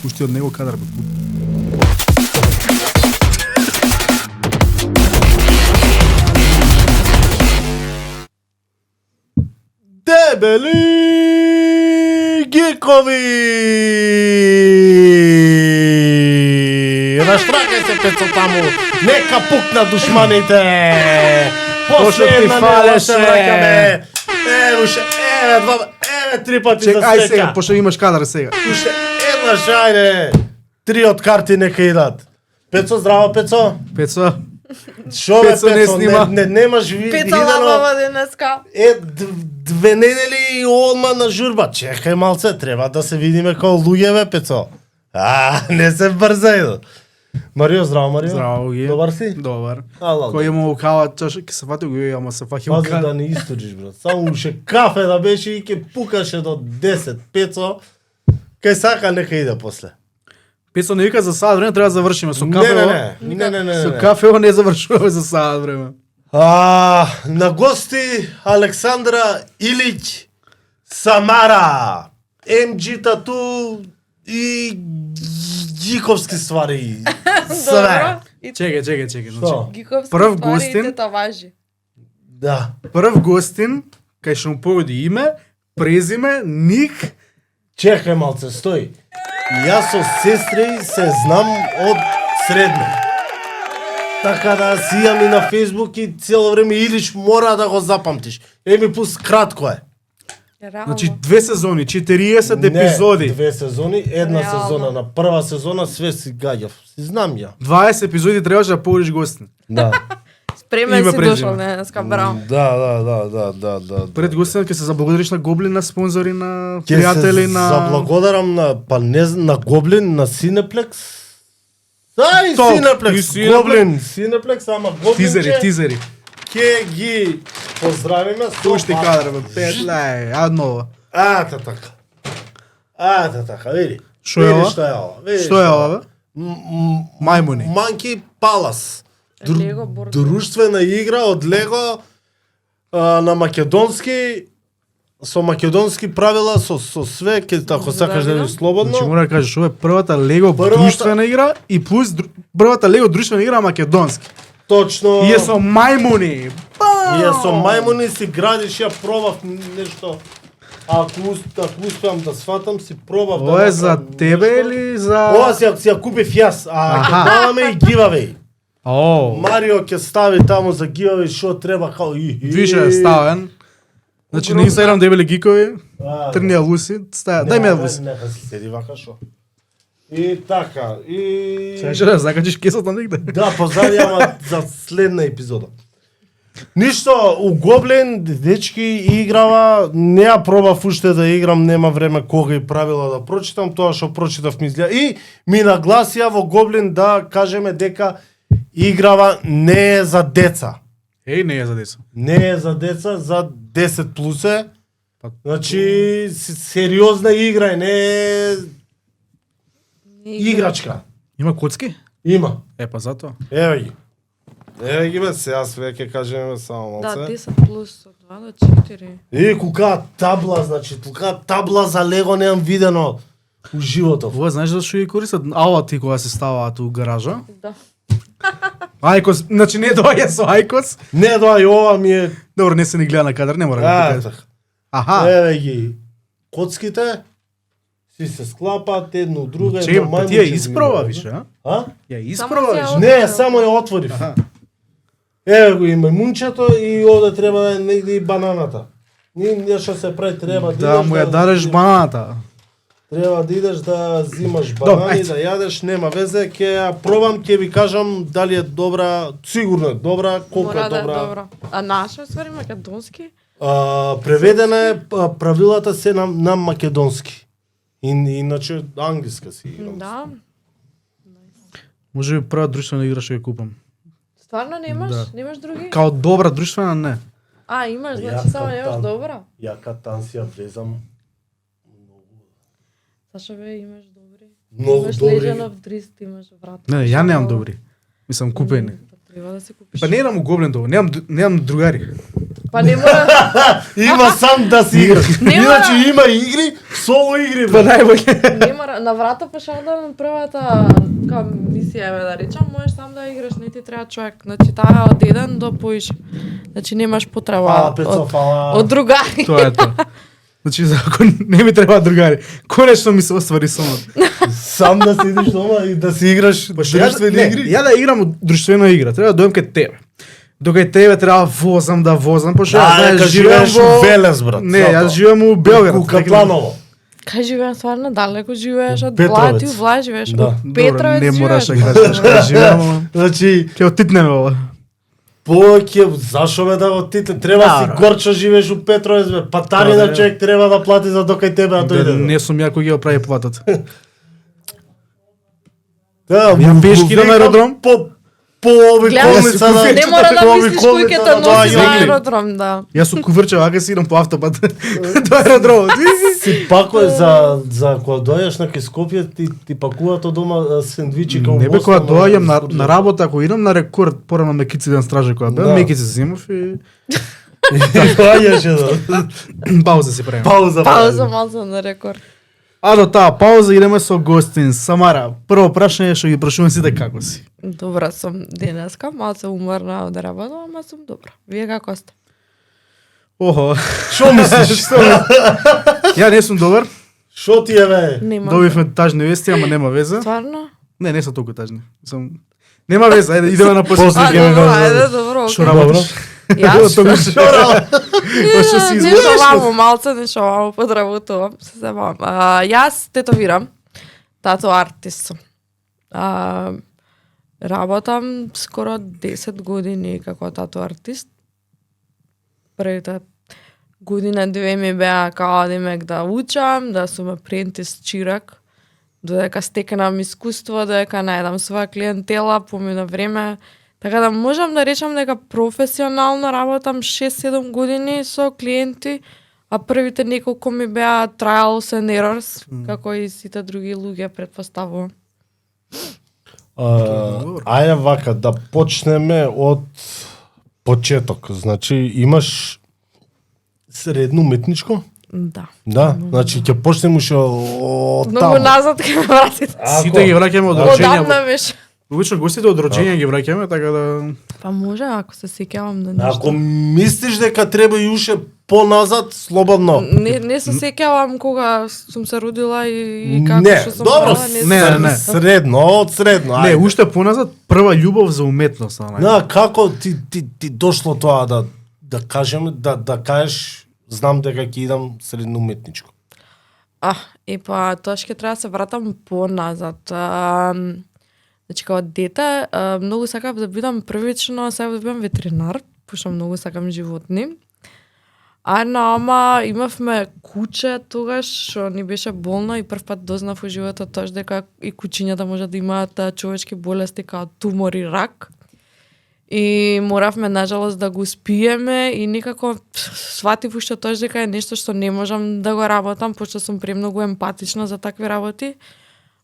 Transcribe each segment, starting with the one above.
Пушти од него кадар. Дебели гикови! Раштрагај се Пецо таму, нека пукнат душманите! После една нела се враќаме! Три пати за Ај сега, сека! пошто имаш кадар сега. Уште една жајде! 3 од карти нека идат! Пецо, здраво Пецо! Пецо, Шо бе Пецо не Пецо, снима. немаш Пица видено... лабава денеска. Две недели и одма на журба. Чекај малце, треба да се видиме као луѓе бе Пецо. Не се брзај. Марио, здраво Марио. здраво ги. Добар си? Добар. Ала. Кој има укава чаша, ке се фати го ама се фаќа Пази укава. да не историш брат. Само уше кафе да беше и ке пукаше до 10 Пецо. Кај сака нека иде после. Пецо не вика за сад време треба да завршиме со кафе. Не. Со кафео не завршуваме за сад време. На гости Александра Илич Самара. МГ тату и гиковски ствари. Све. Чекај. Што? Гиковски Прв ствари гостин. и тетаважи. Да. Прв гостин, кај што му погоди име, презиме, ник, Чекај малце, стој. Јас со сестри се знам од средно. Така да си имам и на Facebook и цело време Илич мора да го запамтиш. Еми пус кратко е. Реално. значи 2 сезони, 40 Не, епизоди, 2 сезони, една Реално. сезона. На прва сезона све си гаѓав. Си знам ја. 20 епизоди требаше да погодиш гостин. Да. Спремен Име, си презиме. дошол денеска, браво. Да. Пред гостинот ќе се заблагодариш на Гоблин, на спонзори, на Ќе пријатели, се на заблагодарам на на Гоблин, на Синеплекс. И Ток, и Синеплекс, Синеплекс. Гоблин, Синеплекс, ама Гоблин тизери. ќе ги поздравиме со Пушти кадар, бе, 5 леј, нова. Така, види. Шо е Види ова? Што е ова? Види Што е ова, бе? Мајмуни. Monkey Palace. Лего борд. Друштвена игра од Лего на македонски, со македонски правила, со све, ке ако сакаш да ви слободно. Значи мора да кажеш, ова е првата Лего Првата- друштвена игра и плюс првата Лего друштвена игра македонски. Точно. И е со мајмуни. И е со мајмуни си градиш, ја пробав нешто. Ако успеам да сватам, си пробав да Ова е за направам тебе нешто. или за... Ова си ја купив јас, а ќе Аха. даваме и giveaway. О, Марио ќе стави таму за giveaway што треба као и. више е ставен. Значи на Инстаграм дебели гикови, трнија луси, ставя, дај ми ја луси. Нека си седи вака шо. И така, и... Сега ќе да закачиш кесата негде. Да, поздравјам за следна епизода. Ништо, у Гоблин, дечки, играва, не ја пробав уште да играм, нема време кога и правила да прочитам, тоа што прочитав ми изгледа. И ми нагласија во Гоблин да кажеме дека играва не е за деца. Еј, не е за деца. Не е за деца, за 10 плюс е. Па- Значи, сериозна игра е, не е играчка. Има коцки? Има. Е, па затоа. Еве ги. Еве ги бе, сега све ќе кажеме само Да, малце. 10 плюс од 2 до 4. И кука табла, значи, тука табла за Лего немам видено у животов. Ова знаеш зашто ги користат алати кога се ставаат у гаража? Да. Ајкос, значи не доаѓа со Ајкос. Не доај ова ми е... Добро, не се ни гледа на кадар, не мора да ти кажа. така. Аха. Еве ги. Коцките си се склапаат едно у друга, Чеј, едно па ти ја мајмунче испроба ми више, а? А? Ја Само испроба си ја више. Не, само ја отворив. Аха. Еве го и мајмунчето и овде треба да е негде и бананата. Нешто се прави, треба да Да идеш му ја дареш бананата. Треба да идеш да зимаш Добро, банани, ајде. да јадеш, нема везе, ќе ја пробам, ќе ви кажам дали е добра, сигурно е добра, колку Мора е да е добра. добро. А наша ствари македонски? Преведена е, правилата се на македонски. Иначе англиска си играм. Да. Може би прва друштвена игра што ја купам. Стварно немаш? Да. Немаш други? Као добра друштвена не. А, имаш, значи Ја само немаш катан. добра. Ја катан си ја влезам. Саша бе, имаш добри. Многу Имаш добри. Legend of 300, имаш врат. Не, ја немам добри. Мислам купени. Па треба да се купиш. Па не едам у Гоблин добро, немам другари. Па не мора. Има сам да си играш. Нема. Иначе има игри соло игри, Па бе. најбоље. Нема на врата па шалдан првата као мисија да речам, можеш сам да играш, не ти треба човек. Значи таа од 1 до поише. Значи немаш потреба Фала, Пецо, фала. од другари. Тоа е тоа. Значи, ако не ми треба другари, конечно ми се оствари сонот. Сам да седиш дома и да си играш друштвени игри? Ја да играм друштвена игра, треба да дојдам кај тебе. Докај тебе треба да возам, пошто ја знаеш, дека живеам живееш во у Велес, брат. Не, јас живеам у Белград. У Капланово. Кај живеам стварно далеко живееш од Петровец. Блати, у Влај живееш. Да. У Петровец не мораш да живееш. кажеш кај живеам, ама Значи, ќе отитнеме ова. Поќе, зашо бе да го тите? Треба Да, си бра. горчо живееш у Петровец, бе. Патарина Да, да. човек треба да плати за докај тебе да дојде. Не сум ја кој ги го прави платот. Да, Ја пешки идам на аеродром? По ови Гледай, колница да... Не мора да по ови мислиш кој ќе те колница носи на доаѓа. аеродром, да. Јас сум куврче, вака си идам по автопат до аеродромот. Си пакој за кога дојдеш на кај Скопје, ти пакуваат од дома сендвичи као Не бе, кога доаѓам на работа, ако идам на рекорд, порано Мекици ден стражи која бе, Да. Мекици зимов и Доаѓаше да... пауза си правим. Пауза малце на рекорд. А до таа пауза идеме со гостин. Самара, прво прашање што ги прашувам сите како си. Добра сум денеска, малце уморна од работа, ама сум добра. Вие како сте? Охо. Шо мислиш? Ја не сум добар. Шо ти е бе? Нема. Добивме тажни вести, ама нема веза. Стварно? Не се толку тажни. Нема веза, ајде идеме на После после. А, ќе добро, ме ајде, добро. Што окей. работиш? Јас? Тоа што Што си Не изгледаш? шовамо, малце не шовамо, подработувам, се забавам. Јас тетовирам, тато артист сум. Работам скоро 10 години како тато артист. Првите година две ми беа као демек да учам, да сум апрентис чирак, додека стекнам искуство, додека најдам своја клиентела, помина време. Така да можам да речам дека професионално работам 6-7 години со клиенти, а првите неколку ми беа trials and errors, како и сите други луѓе претпоставувам. Ајде вака, да почнеме од почеток. Значи, имаш средно уметничко? Да. Да, значи ќе почнеме уште од Многу таму. назад ке ме вратите. Сите ги враќаме од роѓење. Одамна беше. Обично гостите од роѓење ги враќаме, така да Па може, ако се сеќавам да Ако нешто. мислиш дека треба и уште поназад, слободно. Не се сеќавам кога сум се родила и како Не, што сум добро, мала, не. средно, од средно. не, ајде. уште поназад прва љубов за уметност, ана. Да, како ти дошло тоа да кажеме, да кажеш, знам дека ќе идам средно уметничко. И па тоа ќе треба да се вратам поназад. Значи како дете, многу сакав да бидам првично, сакав да бидам ветеринар, пошто многу сакам животни. Ама имавме куче тогаш, што ни беше болно и прв пат дознав во животот тоа дека и кучињата можат да имаат човечки болести како тумор и рак. И моравме нажалост да го спиеме и некако сватив уште тоа дека е нешто што не можам да го работам, пошто сум премногу емпатична за такви работи.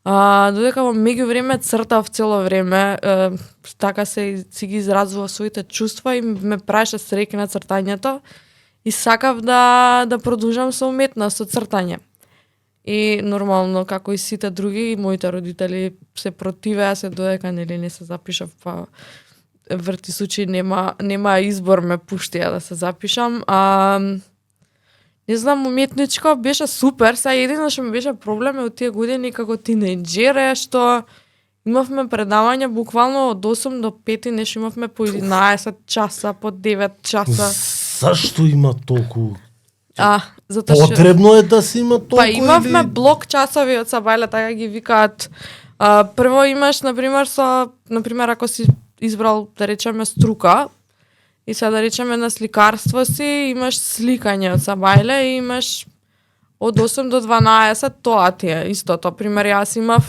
Додека во меѓувреме цртав цело време, така си ги изразував своите чувства и ме правеше среќна цртањето и сакав да продолжам со уметност, со цртање. И нормално, како и сите други, моите родители се противеа се додека нели не се запишав, па врти случаи нема избор, ме пуштија да се запишам. Не знам, уметничко беше супер, са едино што ми беше проблем од тие години како тинејџер што имавме предавања буквално од 8 до 5 и нешто имавме по 11 часа, по 9 часа. Зашто има толку? Затоа што Потребно е да се има толку? па имавме или... блок часови од Сабајле, така ги викаат. Прво имаш, например, ако си избрал, да речеме, струка, и сега да речеме на сликарство си, имаш сликање од Сабајле и имаш од 8 до 12, тоа ти е истото. Пример, јас имав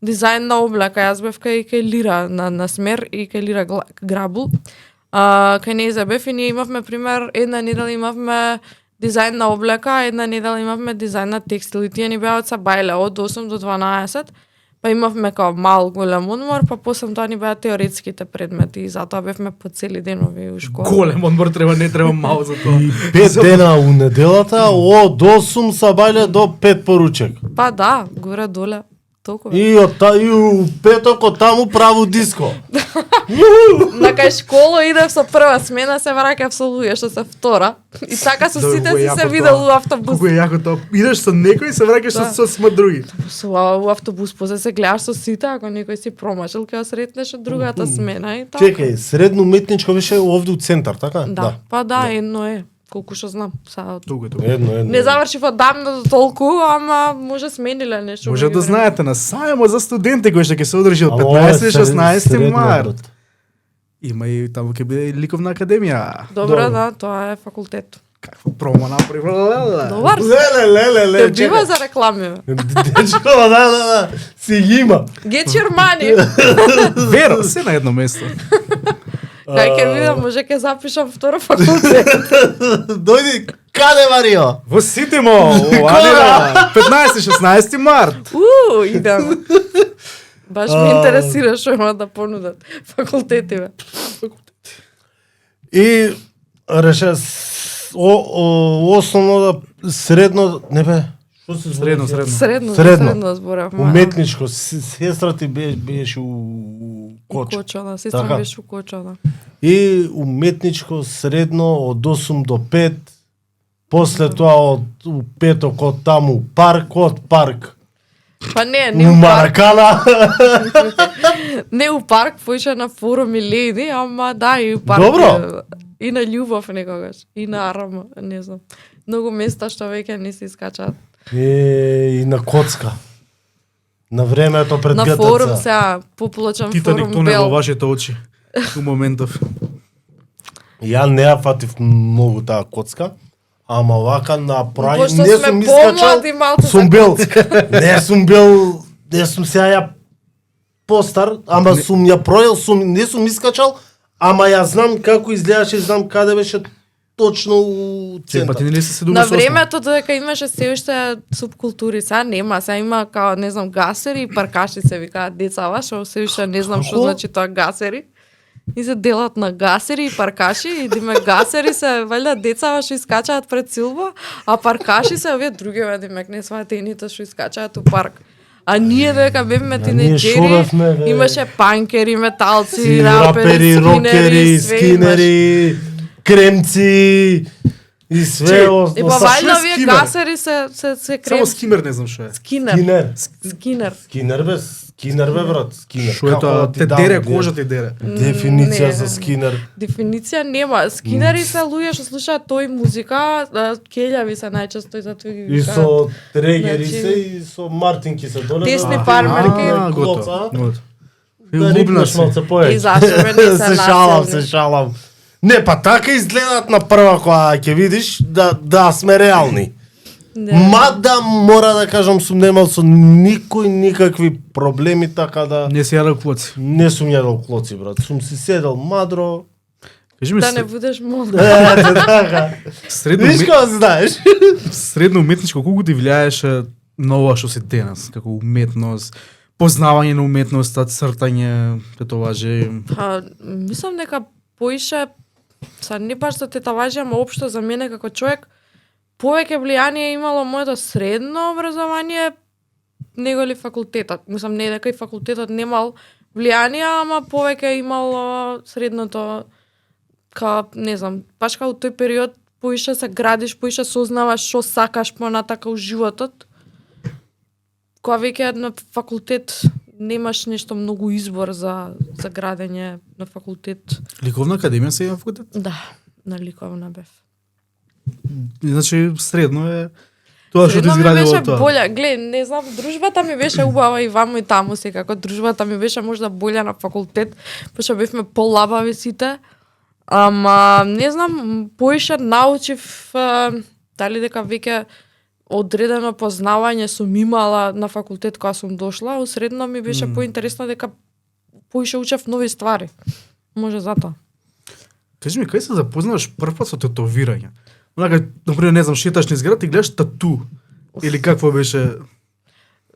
дизајн на облека, јас бев кај Лира на Смер и кај Лира Грабул. Кај нејзе бев и ние имавме, пример, една недела имавме дизајн на облека, една недела имавме дизајн на текстил и тие ни беа од Сабајле од 8 до 12. Па имавме као мал голем одмор, па после тоа ни беа теоретските предмети и затоа бевме по цели денови у школа. Голем одмор не треба мал за тоа. 5 дена у неделата, од 8 сабајле до 5 поручек. Па да, горе доле. Толкова. И у петок од таму право диско. На кај школа идев со прва смена, се враќав со луѓе што се втора. И така со сите си се видел у автобус. Колку е јако тоа. Идеш со некој и се враќаш со смрт други. У автобус после се гледаш со сите, ако некој си промашил, ќе сретнеш од другата смена и така. Чекај, средно уметничко беше овде у центар, така? Да. Па да, едно е. Колку што знам. Тука. Едно. Не завршив одамна до толку, ама може смениле нешто. Може да знаете на сајмот за студенти кој што ќе се одржи од 15-16 март. Има и таму ќе биде ликовна академија. Добро, да, тоа е факултет. Каква промо направи? Добар. Леле, Те бива за реклами, бе. Дечко, да. Си ги има. Get your money. Веро, се на едно место. Кај ќе видам, може ќе запишам втора факултет. Дојди, каде Марио? Во Ситимо, Анира, 15-16 март. Идам. Баш ме интересира што има да понудат факултети, бе. И реше основно средно, не бе, што се Средно. Средно зборав. Уметничко, сестра ти беше у Кочо. Кочона, сестра Така. беше у Кочона. И уметничко средно од 8 до 5, после тоа од у петок од таму од парк. Па не У у парк. Маракана. Не у парк, поише на форум и леди, ама да, и у парк. Добро. И на љубов некогаш, и на арама, не знам. Многу места што веќе не се искачаат. И на коцка. На времето пред На ГТЦ. форум сега, поплачам Титаник форум тоне во Бел. вашите очи. У моментов. Ја не ја фатив многу таа коцка, ама вака направи, Пошто не сме сум искачал, помлади малку сум за бил, не сум сега ја постар, ама сум ја проел, не сум искачал, ама ја знам како изгледаше, знам каде беше точно у Па центар. ти не се На 78. времето додека имаше се уште субкултури, сега нема, сега има као не знам гасери и паркаши се викаат децава, што се уште не знам што Како? значи тоа гасери. И се делат на гасери и паркаши, и диме гасери се валјда децава што искачаат пред силба, а паркаши се овие други диме не сватените што искачаат у парк. А ние дека бевме тинеџери, шогавме, бе. имаше панкери, металци, Си рапери, рокери, све имаше. скинери, кремци и све И осно. па Са валјда шест овие скинер. гасери се крем. Само скимер не знам што е. Скинер. Скинер. Скинер. Скинер бе брат, скинер. Што е Како тоа? да ти Те дам, дере бе? кожа, те дере. Дефиниција Не. за скинер. Дефиниција нема. Скинери се луѓе што слушаат тој музика, келјави се најчесто и затоа ги И викаат. со трегери Значи- се и со мартинки се доле. Тесни да, фармерки. Готово. Да Лубна рипнеш си. малце повеќе. И зашто ме не се се населни. шалам. Не, па така изгледаат на прва кога ќе видиш да сме реални. Мада мора да кажам сум немал со никој никакви проблеми така да Не се јадал клоци. не сум јадал клоци брат. Сум си седел мадро. Кажи ми, Да не будеш молда. Така. средно, Виш кога знаеш? средно уметничко, колку ти влијаеше на ова што си денес, како уметност, познавање на уметноста, цртање, тетоважи. Па, мислам дека поише, са не баш за тетоважи, ама општо за мене како човек, повеќе влијание имало моето средно образование него ли факултетот. Мислам, не дека и факултетот немал влијание, ама повеќе имало средното, не знам, баш као тој период поише се градиш, поише сознаваш што сакаш понатака у животот. Кога веќе на факултет немаш нешто многу избор за градење на факултет. Ликовна академија се има факултет? Да, на ликовна бев. Значи средно е тоа што ти Средно ми изградило беше тоа. болја, глед, не знам, дружбата ми беше убава и ваму и таму секако. Дружбата ми беше можда болја на факултет, пошто бевме полабави сите. Ама не знам, поише научив дали дека веќе одредено познавање сум имала на факултет кога сум дошла, у средно ми беше поинтересно дека поише учев нови ствари. Може затоа. Кажи ми, кај се запознаваш првпат со тетовирање? Онака, например, не знам, шеташ низ град и гледаш тату. Или какво беше?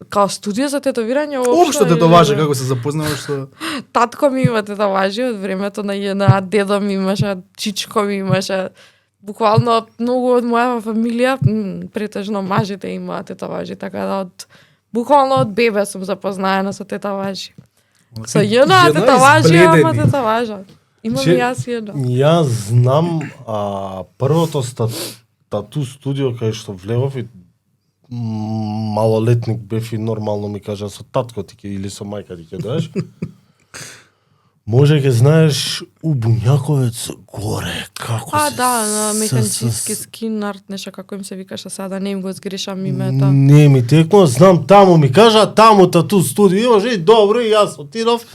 као студија за тетовирање Општо тетоважа, како се запознаваш со... Татко ми има тетоважи од времето на JNA, дедо ми имаше, чичко ми имаше. Буквално многу од моја фамилија, претежно мажите имаат тетоважи, така да буквално од бебе сум запознаена со тетоважи. Со JNA тетоважи, ама тетоважа. Имам и јас JNA. Јас знам првото тату студио кај што влегов и малолетник бев и нормално ми кажа со татко ти или со мајка ти ќе доеш. Може ќе знаеш у Буњаковец горе како се... Да, на механички скин арт, нешто како им се викаше сега, не им го сгрешам името. Не ми текно, знам таму ми кажа, таму тату студио имаш и добро и јас отидов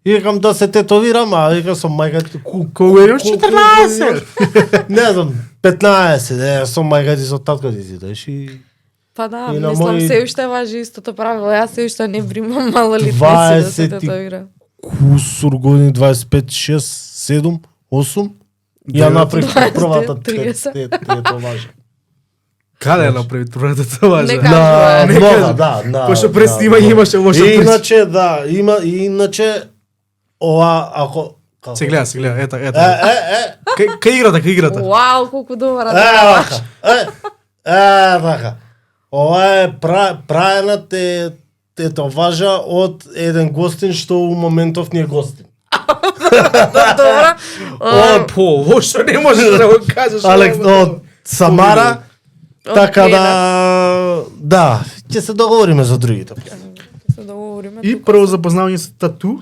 и викам да се тетовирам, а викам со мајка ти Кога имаш 14? Не знам, 15, со мајка ти со татко ти доеш и... Па да, и на мислам мои се уште важи истото правило, јас се уште не примам малолетници да се 20 тетовира. Кусур години, 25, 6, 7, 8, ја направив 29, првата 30. тетоважа. Каде ја направи првата тетоважа? Не кажува, Не нога, кажа. да. Пошто пред снимање имаше лоша причина. Иначе, да, иначе, ова, ако... Се гледа, ета. Кај играта? Вау, колку добра Вака, вака. Ова е праена тетоважа од еден гостин што у моментов не е гостин. добра. Лошо не можеш да го кажеш. Од Самара, така да, ќе се договориме за другите. Се договориме. И прво запознавање со тату?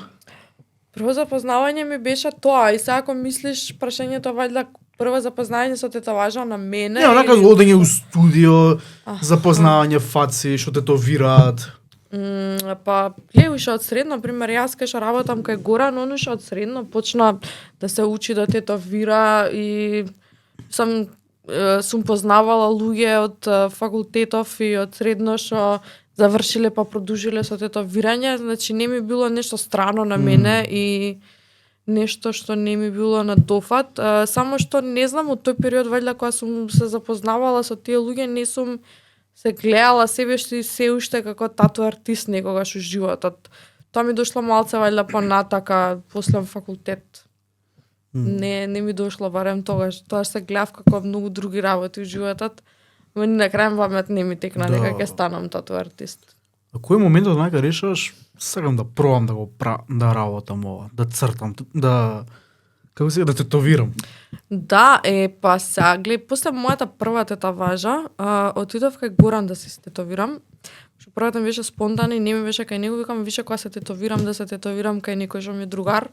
Прво запознавање ми беше тоа, и сега ако мислиш прашањето вајда прво запознавање со тетоважа на мене. Не, онака одење у студио, запознавање фаци што тетовираат. Па, уште од средно, пример, јас кај што работам кај Горан, он уште од средно почна да се учи да тетовира и сум познавала луѓе од факултетов и од средно што завршиле па продолжиле со тетовирање, значи не ми било нешто страно на мене и нешто што не ми било на дофат, само што не знам од тој период вајда кога сум се запознавала со тие луѓе не сум се гледала себе што се уште како тату артист некогаш у животот. Тоа ми дошло малце вајда понатака после факултет. Не ми дошло барем тогаш се гледав како многу други работи у животот. Но на крај памет не ми текна дека ќе станам тату артист. А кој моментот најка решаваш сакам да пробам да го да работам ова, да цртам, да како се да тетовирам? Да, па сега гледај, после мојата прва тетоважа, отидов кај Горан да се тетовирам. Што првата ми беше спонтана и не ми беше кај него, викам више кога се тетовирам да се тетовирам кај некој што ми е другар.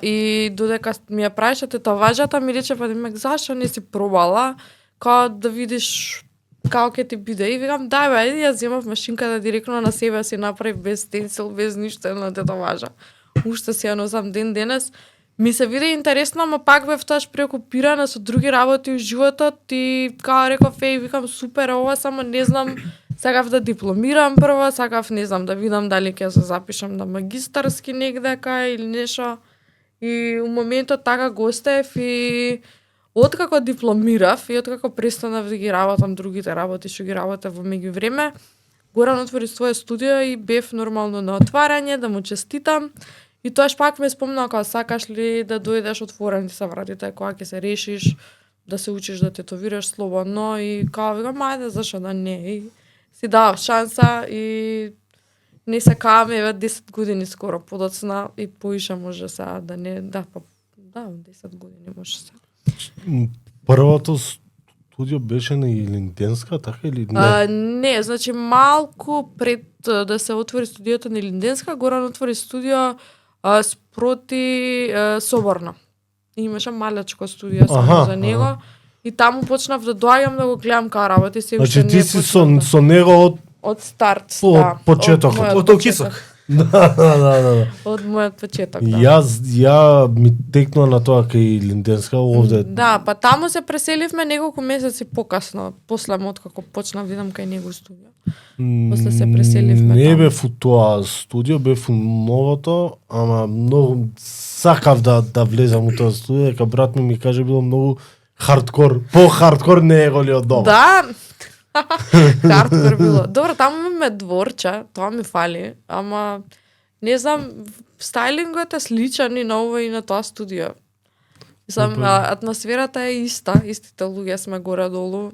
И додека ми ја правеше тетоважата ми рече па демек зашто не си пробала? Као да видиш како ќе ти биде. И викам, дај бе, јас земав машинката директно на себе си направив без стенсил, без ништо на тетоважа. Уште си ја носам ден денес. Ми се виде интересно, ама пак бев тоаш преокупирана со други работи у животот и као реков, викам, супер ова, само не знам, сакав да дипломирам прво, сакав, не знам, да видам дали ќе се запишам на магистарски негдека или нешто. И у моментот така го оставив и откако дипломирав и откако престанав да ги работам другите работи што ги работев во меѓувреме, Горан отвори своје студио и бев нормално на отварање, да му честитам. И тоаш пак ме спомнаа кога сакаш ли да дојдеш отворен ти се вратите, кога ќе се решиш да се учиш да тетовираш слободно и кога викам ајде зашо да не. И си дав шанса и не се каваме 10 години скоро подоцна и поише може сега да не 10 години може сега. Првото студио беше на Илинденска, така или не? Не, значи малку пред да се отвори студиото на Илинденска, Горан отвори студио спроти Соборна. И имаше малечко студио само за него. И таму почнав да доаѓам да го гледам како работи. Значи ти си со него од старт, од почетокот. Од Окисок. Да. Од мојот почеток, да. Ја ми текнува на тоа кај Линденска овде. Да, па таму се преселивме неколку месеци покасно, после откако почнав да идам кај него студио. После се преселивме. Не бев у тоа студио, бев у новото, ама многу сакав да влезам у тоа студио, дека брат ми каже било многу хардкор, по-хардкор не е го ли од дома. Да. Хардкор било. Добро, таму имаме дворче, тоа ми фали, ама не знам, стайлингот е сличен и на ова и на тоа студио. Мислам, атмосферата е иста, истите луѓе сме горе-долу.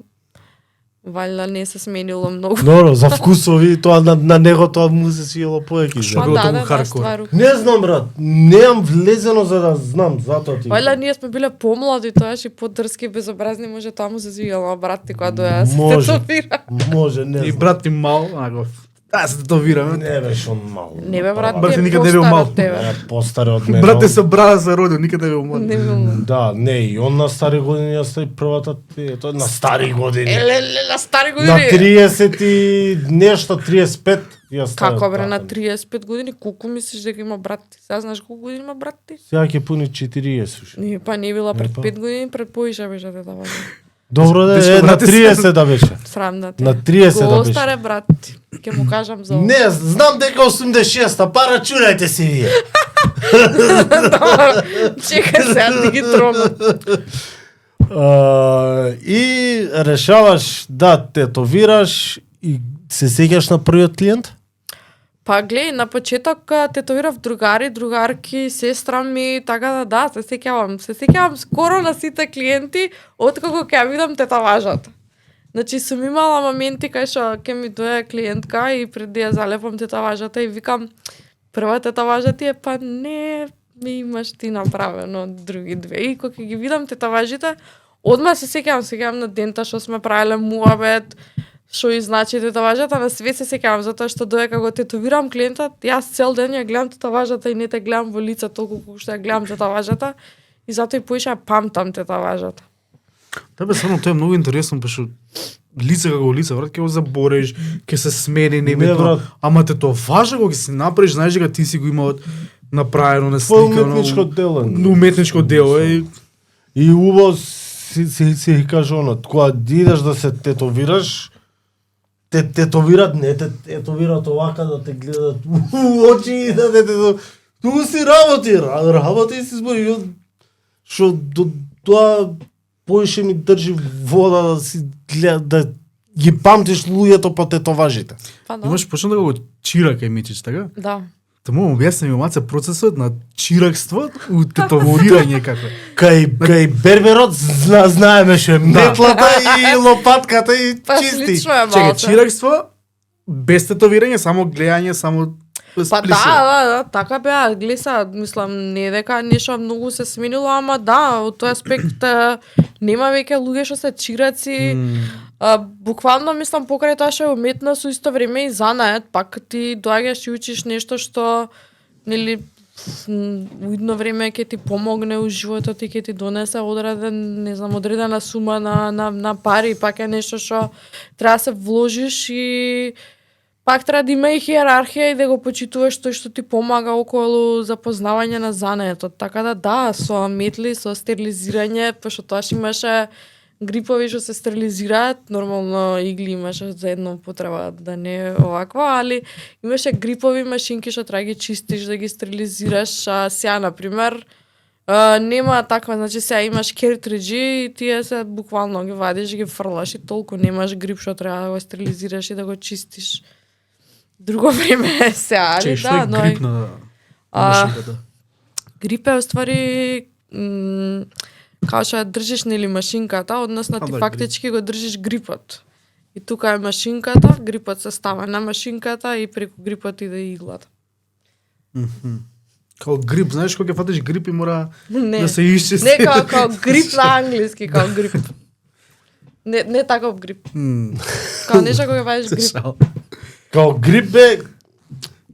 Валја не се сменило многу. Добро, за вкусови, тоа на него тоа му се свиело повеќе. Што Па било да, толку да, хардкор? ствару. Не знам, брат, немам влезено за да знам, затоа ти. Валја ние сме биле помлади, тоаш и подрски, безобразни, може тоа му се свиело, брат ти кога доја се Може. тетовира. Може, не И знам. брат ти мал, аго. Да, се тетовираме. Не беше он мал. Не бе, брат, Брат, ти е никад не бил постар мал. од тебе. Е, постар од мене. Брат те се брада се родил, никаде не бил млад. Не бил мал. Да, не, и он на стари години јас тој првата, тоа на стари години. Еле, на стари На години. 30 и нешто, 35. Јас Како бре, ставам на така. 35 години, колку мислиш дека има брат ти? Сега знаеш колку години има брат ти? Сега ќе пуни 40. Не, па не била пред Епа. 5 години, пред поише беше тета важа. Добро да Дечко, е, на брате, 30 да беше. Срам да те. На 30 да Го беше. остаре брат ти. Ќе му кажам за ова. Не, знам дека 86-та, па рачунајте си вие. Чекај сега ти ги тронам. И решаваш да тетовираш и се сеќаш на првиот клиент? Па глеј, на почеток тетовирав другари, другарки, сестра ми, така да, се сеќавам. Се сеќавам скоро на сите клиенти, откако ќе ја видам тетоважата. Значи сум имала моменти кај што ќе ми дојде клиентка и пред да ја залепам тетоважата и викам, прва тетоважа ти е, па не, ми имаш ти направено други две. И кога ќе ги видам тетоважите, одма се сеќавам на дента што сме правеле муабет, што и значи тетоважата, на све се сеќавам, затоа што додека го тетовирам клиентот, јас цел ден ја гледам тетоважата и не те гледам во лице толку колку што ја гледам тетоважата и затоа и поише ја памтам тетоважата. Тебе само тоа е многу интересно, пошто лице како лице, брат, ќе го забориш, ќе се смени, Не, небитно. брат. Ама те тоа важа кога ќе се направиш, знаеш дека ти си го имал направено на Твој слика, уметничко дело. уметничко дело и И убаво си каже оно, кога идеш да се тетовираш, те тетовират, не те тетовират овака да те гледат у очи и да те тетовират. Ту си работи си збори. Што до тоа поише ми држи вода да си гледа, да ги памтиш луѓето по тетоважите. Па да. имаш почна да го чира кај Мичич, така? Да. Таму објасни ми маце процесот на чиракство у тетовирање како. Кај берберот знаеме што е метлата и лопатката и Па чисти. слично е Чекај, малце. чиракство без тетовирање, само гледање, само Па да, така беа, глеса, мислам, не дека нешто многу се сменило, ама да, од тој аспект нема веќе луѓе што се чираци. Буквално мислам покрај тоа што е уметност, со исто време и занаед, пак ти доаѓаш и учиш нешто што нели у едно време ќе ти помогне у животот и ќе ти донесе одреден, не знам, одредена сума на пари, пак е нешто што треба да се вложиш и пак треба да има и хиерархија и да го почитуваш тој што ти помага околу запознавање на занаетот. Така да, со метли, со стерилизирање, пошто тоа што имаше грипови што се стерилизираат, нормално игли имаше за една употреба да не е оваква, али имаше грипови машинки што треба ги чистиш да ги стерилизираш, а сега например нема таква, значи сега имаш кертриджи и тие се буквално ги вадиш, ги фрлаш и толку немаш грип што треба да го стерилизираш и да го чистиш. Друго време е сега, али Чекај, што да, е но грип на А, машинката? грип е уствари као што ја држиш нели машинката, односно А, ти да, фактички го држиш грипот. И тука е машинката, грипот се става на машинката и преку грипот иде иглата. Као грип, знаеш кога ќе фатиш грип и мора Не. да се исчисти. Не као грип на англиски, као грип. Не таков грип. Као нешто кога вадиш Се грип. шал. Као грип бе,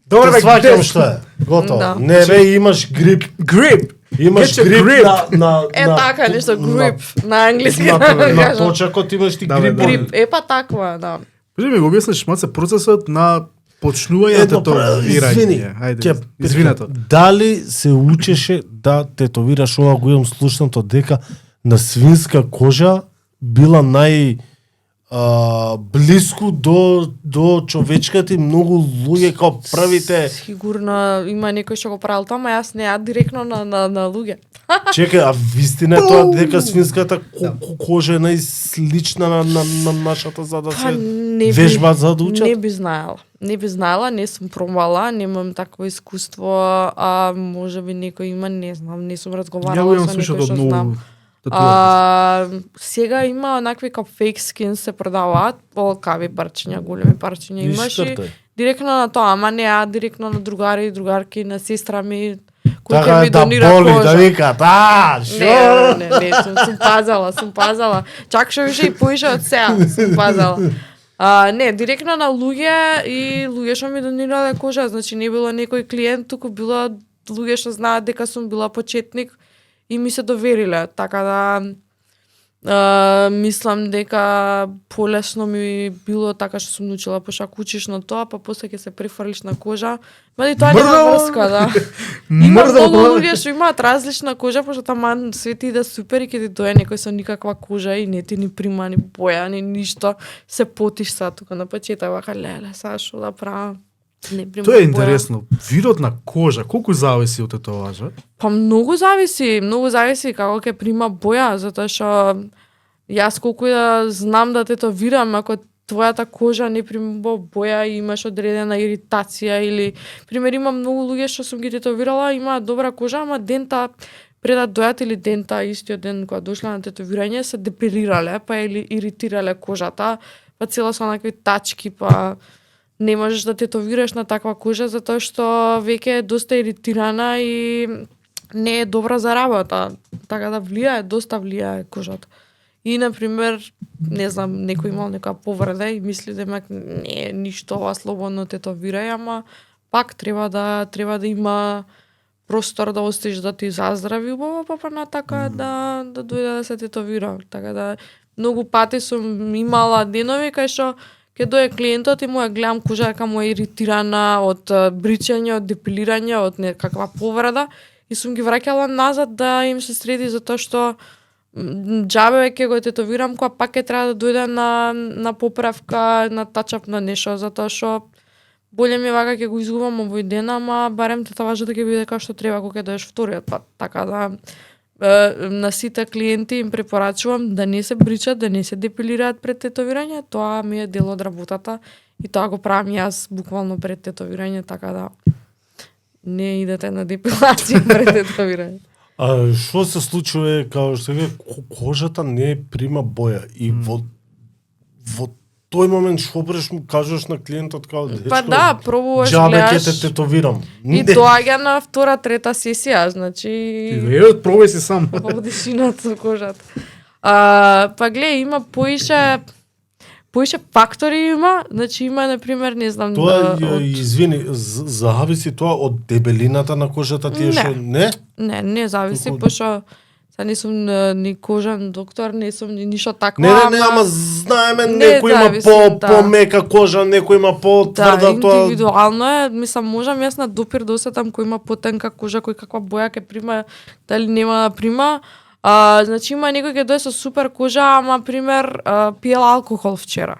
Добре, бе, сваќам грип. што е. Готово. Да. Не бе, имаш грип. Грип. Имаш Get your грип, grip. на Така нешто грип на англиски. На, да на кажам. точакот имаш ти Да, бе, грип. да. Грип, па таква, да. Кажи ми го објасниш маце процесот на почнување на тетовирање. Извини, Ајде, извинето. Дали се учеше да тетовираш, ова го имам слушнато дека на свинска кожа била блиску до човечката и многу луѓе као првите. Сигурно има некој што го правил тоа, ама јас не ја директно на луѓе. Чекај, а вистина е тоа дека свинската кожа е најслична на нашата за да се вежба за да учат? Не би знаела. Не би знаела, не сум пробала, немам такво искуство, а може би некој има, не знам, не сум разговарала со некој што знам. Сега има онакви како fake skins се продаваат, полкави парчиња, големи парчиња имаш и директно на тоа, ама не ја директно на другари и другарки, на сестра ми, кој ќе ми донира боли, кожа. Да вика, шо? Не, сум пазала. Чак што више и поише од сега сум пазала. Не, директно на луѓе и луѓе што ми донирале кожа, значи не било некој клиент, туку било луѓе што знаат дека сум била почетник и ми се довериле, така да мислам дека полесно ми било така што сум научила, пошто ако учиш на тоа, па после ќе се префрлиш на кожа, мали тоа нема врска, да. Има многу луѓе што имаат различна кожа, пошто таман све ти иде супер и ќе ти дое некој со никаква кожа и не ти ни прима, ни боја, ни ништо, се потиш са тука на почеток, вака леле, сега што да правам? Тоа е интересно. Видот на кожа, колку зависи од тетоважа? Па многу зависи како ќе прима боја, затоа што јас колку и да знам да тетовирам, ако твојата кожа не прима боја и имаш одредена иритација или пример има многу луѓе што сум ги тетовирала, имаат добра кожа, ама дента пред да дојат или дента истиот ден кога дошла на тетовирање се депилирале, па или иритирале кожата, па цело со онакви тачки, па не можеш да тетовираш на таква кожа затоа што веќе е доста иритирана и не е добра за работа. Така да доста влијае кожата. И на пример, не знам, некој имал нека повреда и мисли дека не е ништо ова слободно тетовирај, ама пак треба да има простор да оставиш да ти заздрави убаво, па на така да дојде да се тетовира. Така да многу пати сум имала денови кај што ќе дое клиентот и му ја гледам кожа дека му е иритирана од бричење, од депилирање, од некаква повреда и сум ги враќала назад да им се среди затоа што џабе ќе го тетовирам кога пак ќе треба да дојде на поправка, на тачап на нешто, затоа што боле ми вака ќе го изгубам овој ден, ама барем тетоважата ќе биде како што треба кога ќе доеш вториот пат. Така да на сите клиенти им препорачувам да не се бричат, да не се депилираат пред тетовирање, тоа ми е дел од работата и тоа го правам јас буквално пред тетовирање, така да не идете на депилација пред тетовирање. А што се случува као што кожата не прима боја и во тој момент што му кажеш на клиентот као дечко. Па да, пробуваш, џабе гледаш. ќе те тетовирам. И доаѓа на втора, трета сесија, значи Ти пробај си сам. Одишинат со кожата. Па гледај, има поише фактори има, значи има на пример, не знам, тоа извини, зависи тоа од дебелината на кожата тие што не? Не зависи, пошто не сум ни кожен доктор, не сум ни ништо такво. Не, ама знаеме некој има помека кожа, некој има потврда тоа. Индивидуално е, мислам, можам јас на допир да осетам кој има потенка кожа, кој каква боја ќе прима, дали нема да прима. Значи има некој ќе дое со супер кожа, ама пример пиел алкохол вчера.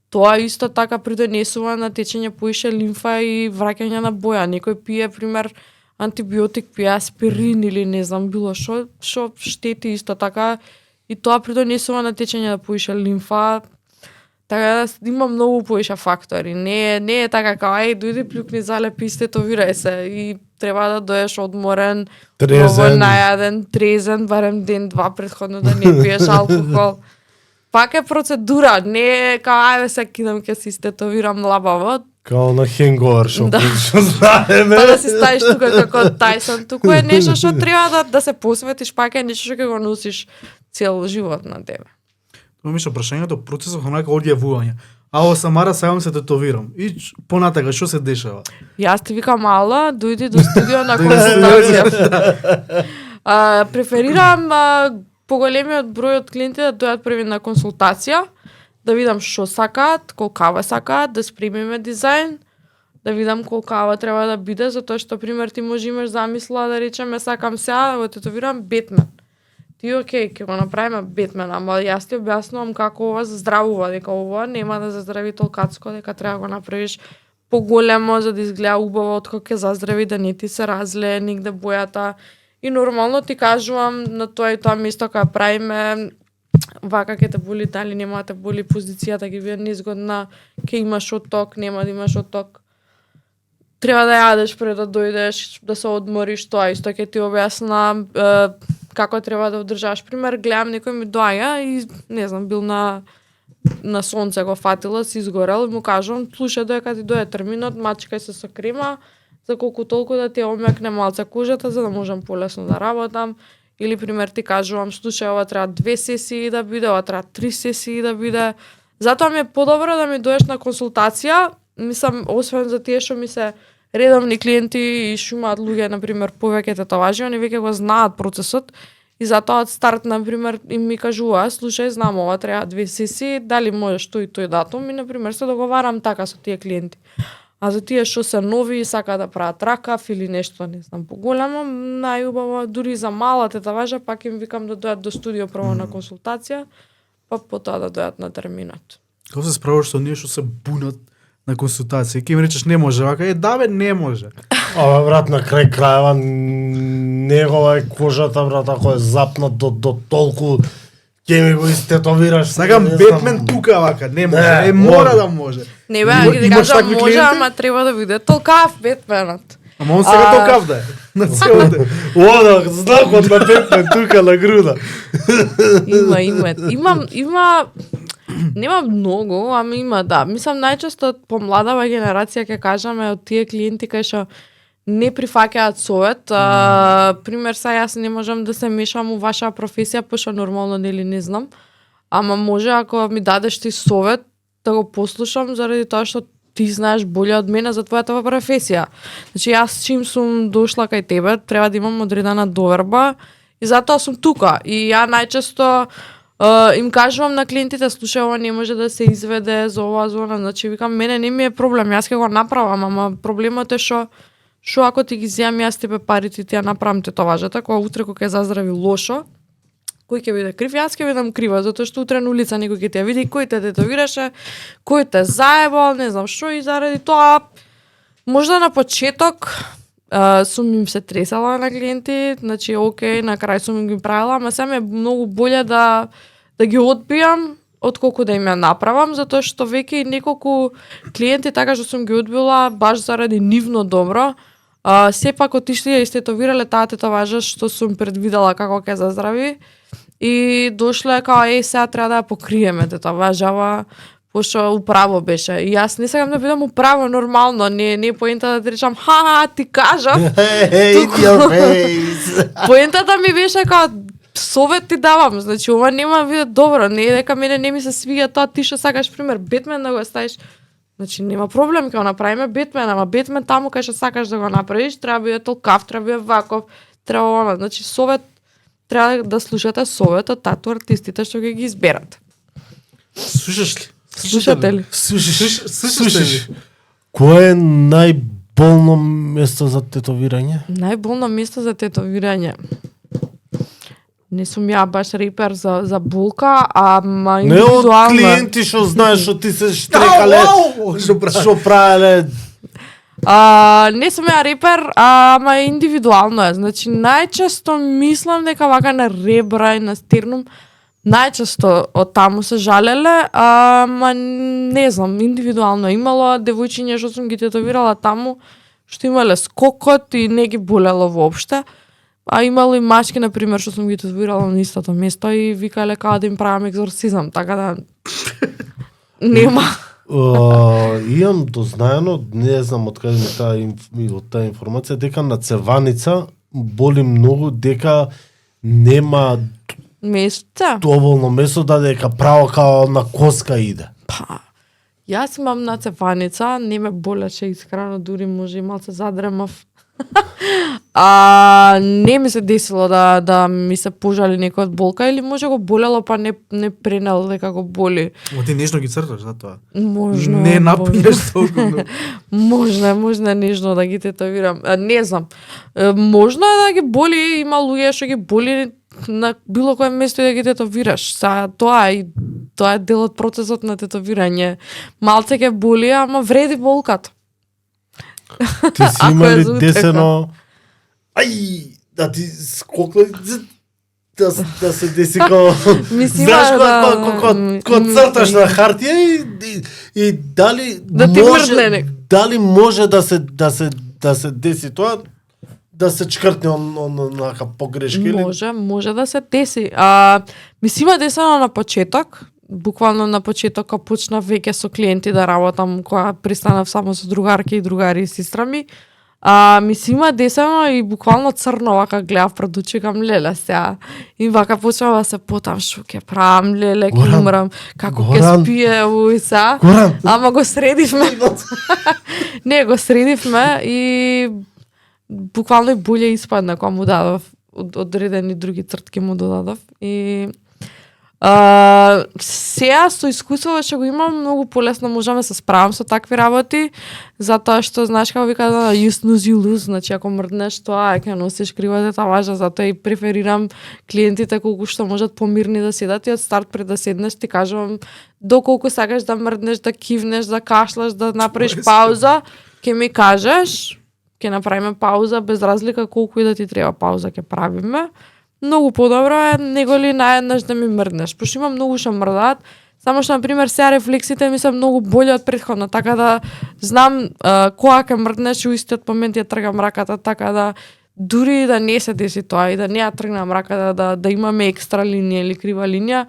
Тоа исто така придонесува на течење поише лимфа и враќање на боја. Некој пие пример антибиотик, пие аспирин или не знам било што штети исто така и тоа придонесува на течење на поише лимфа. Така да има многу поише фактори. Не е така као дојди плюкни залепи и тетовирај се и треба да доеш одморен, најаден, трезен, барем ден-два претходно да не пиеш алкохол. Пак е процедура, не е као се кидам ќе си тетовирам лабаво. Као на хенговер што знаеме. Па да си ставиш тука како Тајсон, туку е нешто што треба да се посветиш, пак е нешто што ќе го носиш цел живот на тебе. Тоа миша прашањето процесот онака одјавување. Ао Самара, сега се тетовирам. И понатака што се дешава? Јас ти викам Ала, дојди до студио на консултација. Преферирам поголемиот број од клиенти да дојдат први на консултација, да видам што сакаат, колкава сакаат, да спремиме дизајн, да видам колкава треба да биде, затоа што пример ти може имаш замисла да речеме сакам сега да го тетовирам Бетмен. ти окей, ќе го направиме Бетмен, ама јас ти објаснувам како ова заздравува, дека ова нема да заздрави толкацко, дека треба да го направиш поголемо за да изгледа убаво откако ќе заздрави, да не ти се разлее нигде бојата. И нормално ти кажувам на тоа и тоа место кога правиме вака ќе те боли, дали нема да те боли, позицијата ќе биде незгодна, ќе имаш отток, нема да имаш отток. Треба да јадеш пред да дојдеш, да се одмориш, тоа исто ќе ти објасна како треба да одржаш. Пример, гледам некој ми доаѓа и не знам, бил на сонце го фатила, си изгорел и му кажувам, слушај, додека ти дојде терминот, мачкај се со крема, за колку толку да ти омекне малце кожата, за да можам полесно да работам. Или пример ти кажувам, слушај, ова треба 2 сесии да биде, ова треба 3 сесии да биде. Затоа ми е подобро да ми доеш на консултација, мислам, освен за тие што ми се редовни клиенти и што имаат луѓе, на пример, повеќе татуажи, они веќе го знаат процесот и затоа од старт, на пример, им ми кажува, слушај, знам ова треба 2 сесии, дали можеш тој и тој датум и на пример се договарам така со тие клиенти. А за тие што се нови и сакаат да прават ракав или нешто, не знам, поголемо, најубаво дури за мала татуажа, пак им викам да дојат до студио прво на консултација, па потоа да дојат на терминот. Како се справуваш со оние што се бунат на консултација? Ке им речеш не може, вака да бе, не може. Ова брат на крај крајава негова е кожата брат, ако е запнат до толку ќе ми го истетовираш. Сакам Бетмен тука вака, не може, мора да може. Не бе, ќе ти кажам може, ама треба да биде толкав Бетменот. Ама он сега толкав да е. На целото. Ода, знакот на Бетмен тука на груда. Има нема многу, ама има, да. Мислам, најчесто помладава генерација, ќе кажаме, од тие клиенти кај што не прифаќаат совет. Пример, јас не можам да се мешам у ваша професија, пошто нормално нели не знам. Ама може, ако ми дадеш ти совет, да го послушам, заради тоа што ти знаеш боле од мене за твојата професија. Значи, јас чим сум дошла кај тебе, треба да имам одредена доверба и затоа сум тука. И ја најчесто им кажувам на клиентите, слушај, ова не може да се изведе за ова зона, значи викам, мене не ми е проблем, јас ќе го направам, ама проблемот е што ако ти ги земам јас тебе парите, ти ја направам тетоважата, кога утре кога ќе заздрави лошо, кој ќе биде крив? Јас ќе бидам крива, затоа што утре на улица некој ќе те види кој те тетовираше, кој те заебал, не знам што, и заради тоа можда на почеток сум им се тресала на клиенти, значи окей, на крај сум им ги правила, ама сега ми е многу боле да ги одбијам отколку да им ја направам, затоа што веќе и неколку клиенти така што сум ги одбила баш заради нивно добро, сепак отишли и истетовирале таа тетоважа што сум предвидела како ќе заздрави и дошле као сега треба да ја покриеме тетоважава, пошто управо беше. И јас не сакам да бидам управо нормално, не поента да ти речам ти кажав. Поентата ми беше као совет ти давам, значи ова нема биде добро, не е дека мене не ми се свиѓа тоа, ти што сакаш пример Бетмен да го ставиш. Значи нема проблем, ќе го направиме Бетмен, ама Бетмен таму кај што сакаш да го направиш, треба биде толкав, треба биде ваков, треба ова, значи совет треба да слушате советот тату артистите што ги изберат. Слушаш ли? Слушате ли? Слушаш. Кое е најболно место за тетовирање? Најболно место за тетовирање. Не сум ја баш репер за болка, ама индивидуално. Не од клиенти што знаеш што ти се штрекале, што правеле. Не сум ја репер, ама индивидуално е. Значи најчесто мислам дека вака на ребра и на стернум најчесто од таму се жалеле, ама не знам, индивидуално имало девојчиња што сум ги тетовирала таму, што имале скокот и не ги болело воопште. А имало и мачки, на пример, што сум ги тетовирала на истото место и викале као да им правам екзорцизам, така да нема. Имам дознаено, не знам од каде ми таа информација, дека на цеваница боли многу, дека нема место. Доволно место дека право као на коска иде. Па, јас имам на цеваница, не ме болеше искрено, дури може и малце задремав. Не ми се десило да ми се пожали некој од болка или може го болело па не пренел дека го боли. Ти нежно ги црташ за тоа. Можно. Не напинеш толку. Можно нежно да ги тетовирам. Не знам. Можно е да ги боли, има луѓе што ги боли на било кое место да ги тетовираш. Тоа е дел од процесот на тетовирање. Малце ќе боли, ама вреди болката. Ти си Ако е имали за утреха. десено... Ај, да ти скокла... Да се деси као... Мислима Знаеш, да- кога црташ на хартија и дали Да ти може... мрдне. Дали може да се деси тоа, да се чкртне онака погрешка или... Може да се деси. Мислима десено на почеток, буквално на почеток кога почнав веќе со клиенти да работам, кога пристанав само со другарки и другари и сестра ми. Мислима десено и буквално црно вака гледав пред очи, кам леле сега. И вака почнав да се потам, шо ќе правам, леле, ќе Горан, умрам, како ќе Горан. спие овој сега. Горан! Ама го средивме. Не, го средивме и буквално и боле испадна кога му дадов одредени други цртки му додадов и сега со искуството што го имам многу полесно можам да се справам со такви работи, затоа што знаеш како вика да you snooze you lose, значи ако мрднеш тоа ќе носиш кривата важа, затоа и преферирам клиентите колку што можат помирни да седат и од старт пред да седнеш ти кажувам доколку сакаш да мрднеш, да кивнеш, да кашлаш, да направиш пауза, ќе ми кажеш, ќе направиме пауза без разлика колку и да ти треба пауза ќе правиме. Многу подобро е него ли наеднаш да ми мрднеш. Пошто имам многу што мрдаат, само што на пример сега рефлексите ми се многу боле од претходно, така да знам кога ќе мрднеш и у истиот момент ја тргам раката, така да дури да не се деси тоа и да не ја тргнам раката, да имаме екстра линија или крива линија,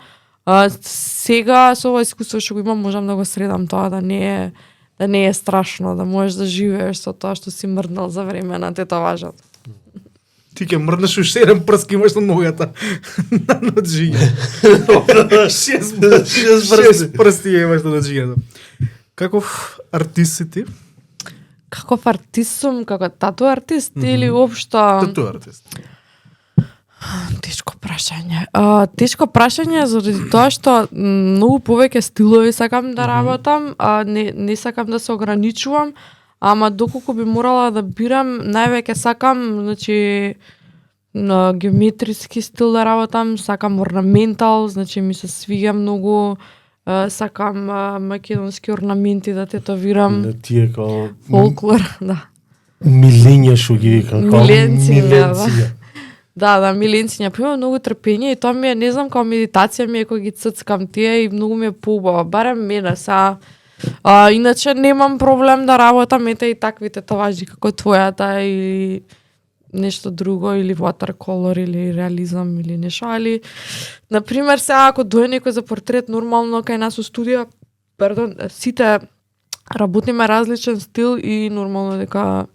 сега со ова искуство што го имам можам да го средам тоа, да не е страшно, да можеш да живееш со тоа што си мрднал за време на тетоважата. Ти ќе мрднеш уште еден прст имаш на ногата. На наджига. Шест прсти имаш на наджигата. Каков артист си ти? Каков артист сум, како тату артист или општо? Тату артист. Тешко прашање. Тешко прашање заради тоа што многу повеќе стилови сакам да работам, не сакам да се ограничувам, ама доколку би морала да бирам, највеќе сакам, значи, на геометриски стил да работам, сакам орнаментал, значи ми се свиѓа многу, сакам македонски орнаменти да тетовирам, Не тие као... фолклор, да. Милења шо ги викам, као Миленција, да, миленциња. Имам многу трпење и тоа ми е, не знам, као медитација ми е кога ги ццкам тие и многу ми е поубава. Барем мене са. Иначе немам проблем да работам ете и таквите таважи како твојата или нешто друго, или watercolor, или реализам, или нешто, али например сега ако дојде некој за портрет нормално кај нас у студија, сите работиме различен стил и нормално дека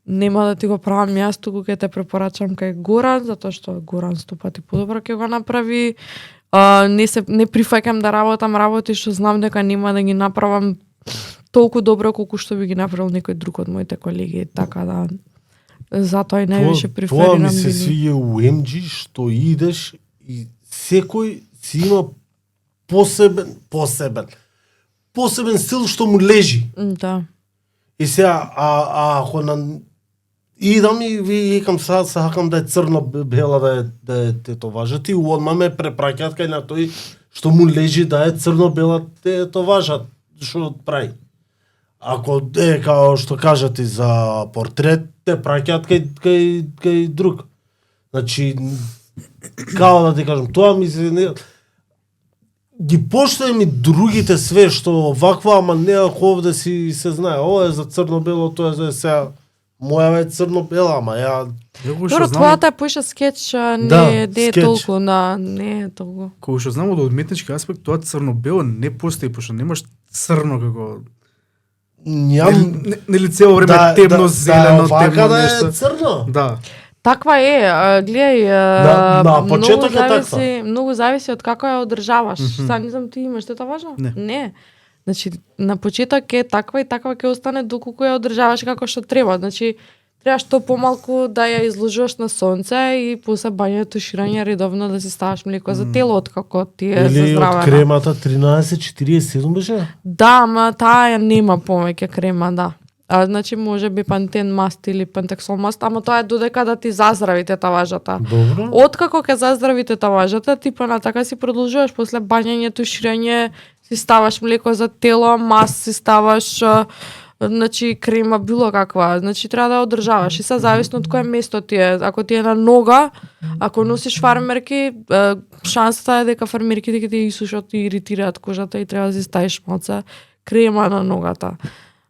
нема да ти го правам јас, туку ќе те препорачам кај Горан, затоа што Горан 100 пати подобро ќе го направи. Не прифаќам да работам работи што знам дека нема да ги направам толку добро колку што би ги направил некој друг од моите колеги, така да затоа и највише преферирам. Тоа ми се свиѓа у MG што идеш и секој си има посебен стил што му лежи. Да. И сега, ако идам и викам сакам да е црно бела да е тетоважат и одма ме препраќаат кај на тој што му лежи да е црно бела тетоважат, што прави. Ако е као што кажати за портрет, те праќаат кај друг. Значи као да ти кажам, тоа ми се не ги поштајам и другите све што ваква, ама не ако овде си се знае, ова е за црно-бело, тоа е за сега моја е црно-бела, ама ја... Добро, твојата е поише скетч, не е толку, не е толку. Кога што знам од одметнички аспект, тоа црно-бело не постои, пошто немаш црно како... Нели цело време темно зелено, темно нешто. Да е црно. Да. Таква е, гледај, на почеток е таква. Многу зависи од како ја одржаваш. Са не знам ти имаш тетоважа? Не. Значи на почеток е таква и таква ќе остане доколку ја одржаваш како што треба. Значи треба што помалку да ја изложуваш на сонце и после бање туширање редовно да си ставаш млеко за телото како ти е за здраве. Или од кремата 1347 беше? Да, ама таа нема повеќе крема, да. Значи може би пантен маст или пентексол маст, ама тоа е додека да ти заздрави тетаважата. Добро. Откако ќе заздрави тетаважата, ти натака си продолжуваш после бањање, туширање, си ставаш млеко за тело, маст си ставаш, значи крема било каква, значи треба да ја одржаваш и се зависно од кое место ти е. Ако ти е на нога, ако носиш фармерки, шансата е дека фармерките ќе ти исушат и иритираат кожата и треба да си ставиш малце крема на ногата.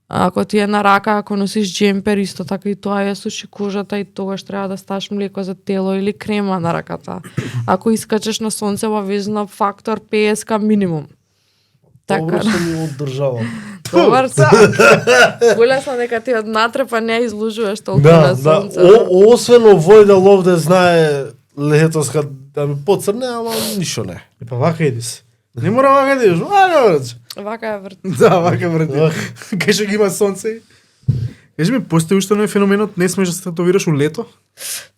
Ако ти е на рака, ако носиш джемпер, исто така и тоа ја суши кожата и тогаш треба да ставиш млеко за тело или крема на раката. Ако искачеш на сонце, обавезно фактор 50 минимум. Добро се ми одржавам. Добар се. Голја сам дека ти однатре па не изложуваш толку на сонце. Освен овој да ловде знае летоска да ми поцрне, ама ништо не. И па вака идиш. Не мора вака да идиш, вака врт. Вака е врт. Да, вака врт. Кај што ги има сонце. Кажи ми, постои уште еден феноменот, не смееш да се татуираш у лето?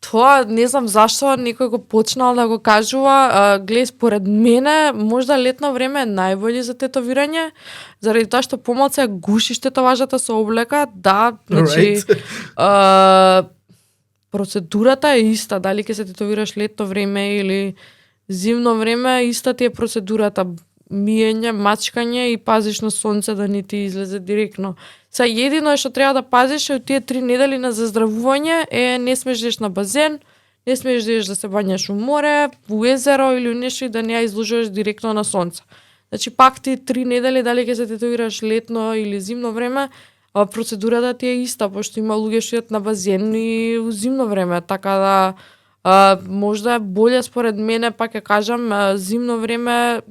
Тоа не знам зашто некој го почнал да го кажува. Глеј, според мене, можда летно време е најбоље за тетовирање, заради тоа што помалку гушиш тетоважата со облека, да, значи процедурата е иста, дали ќе се тетовираш летно време или зимно време, иста ти е процедурата. Миење, мачкање и пазиш на сонце да не ти излезе директно. Са едино што треба да пазиш е од тие 3 недели на заздравување е не смеш да идеш на базен, не смеш да идеш да се бањаш у море, у езеро или у нешто и да не ја изложуваш директно на сонце. Значи пак ти 3 недели дали ќе се тетуираш летно или зимно време, процедурата ти е иста, пошто има луѓе што идат на базен и у зимно време, така да можда е боле според мене, пак ќе кажам, зимно време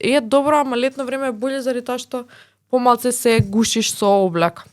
е добро, ама летно време е боле заради тоа што помалце се гушиш со облак.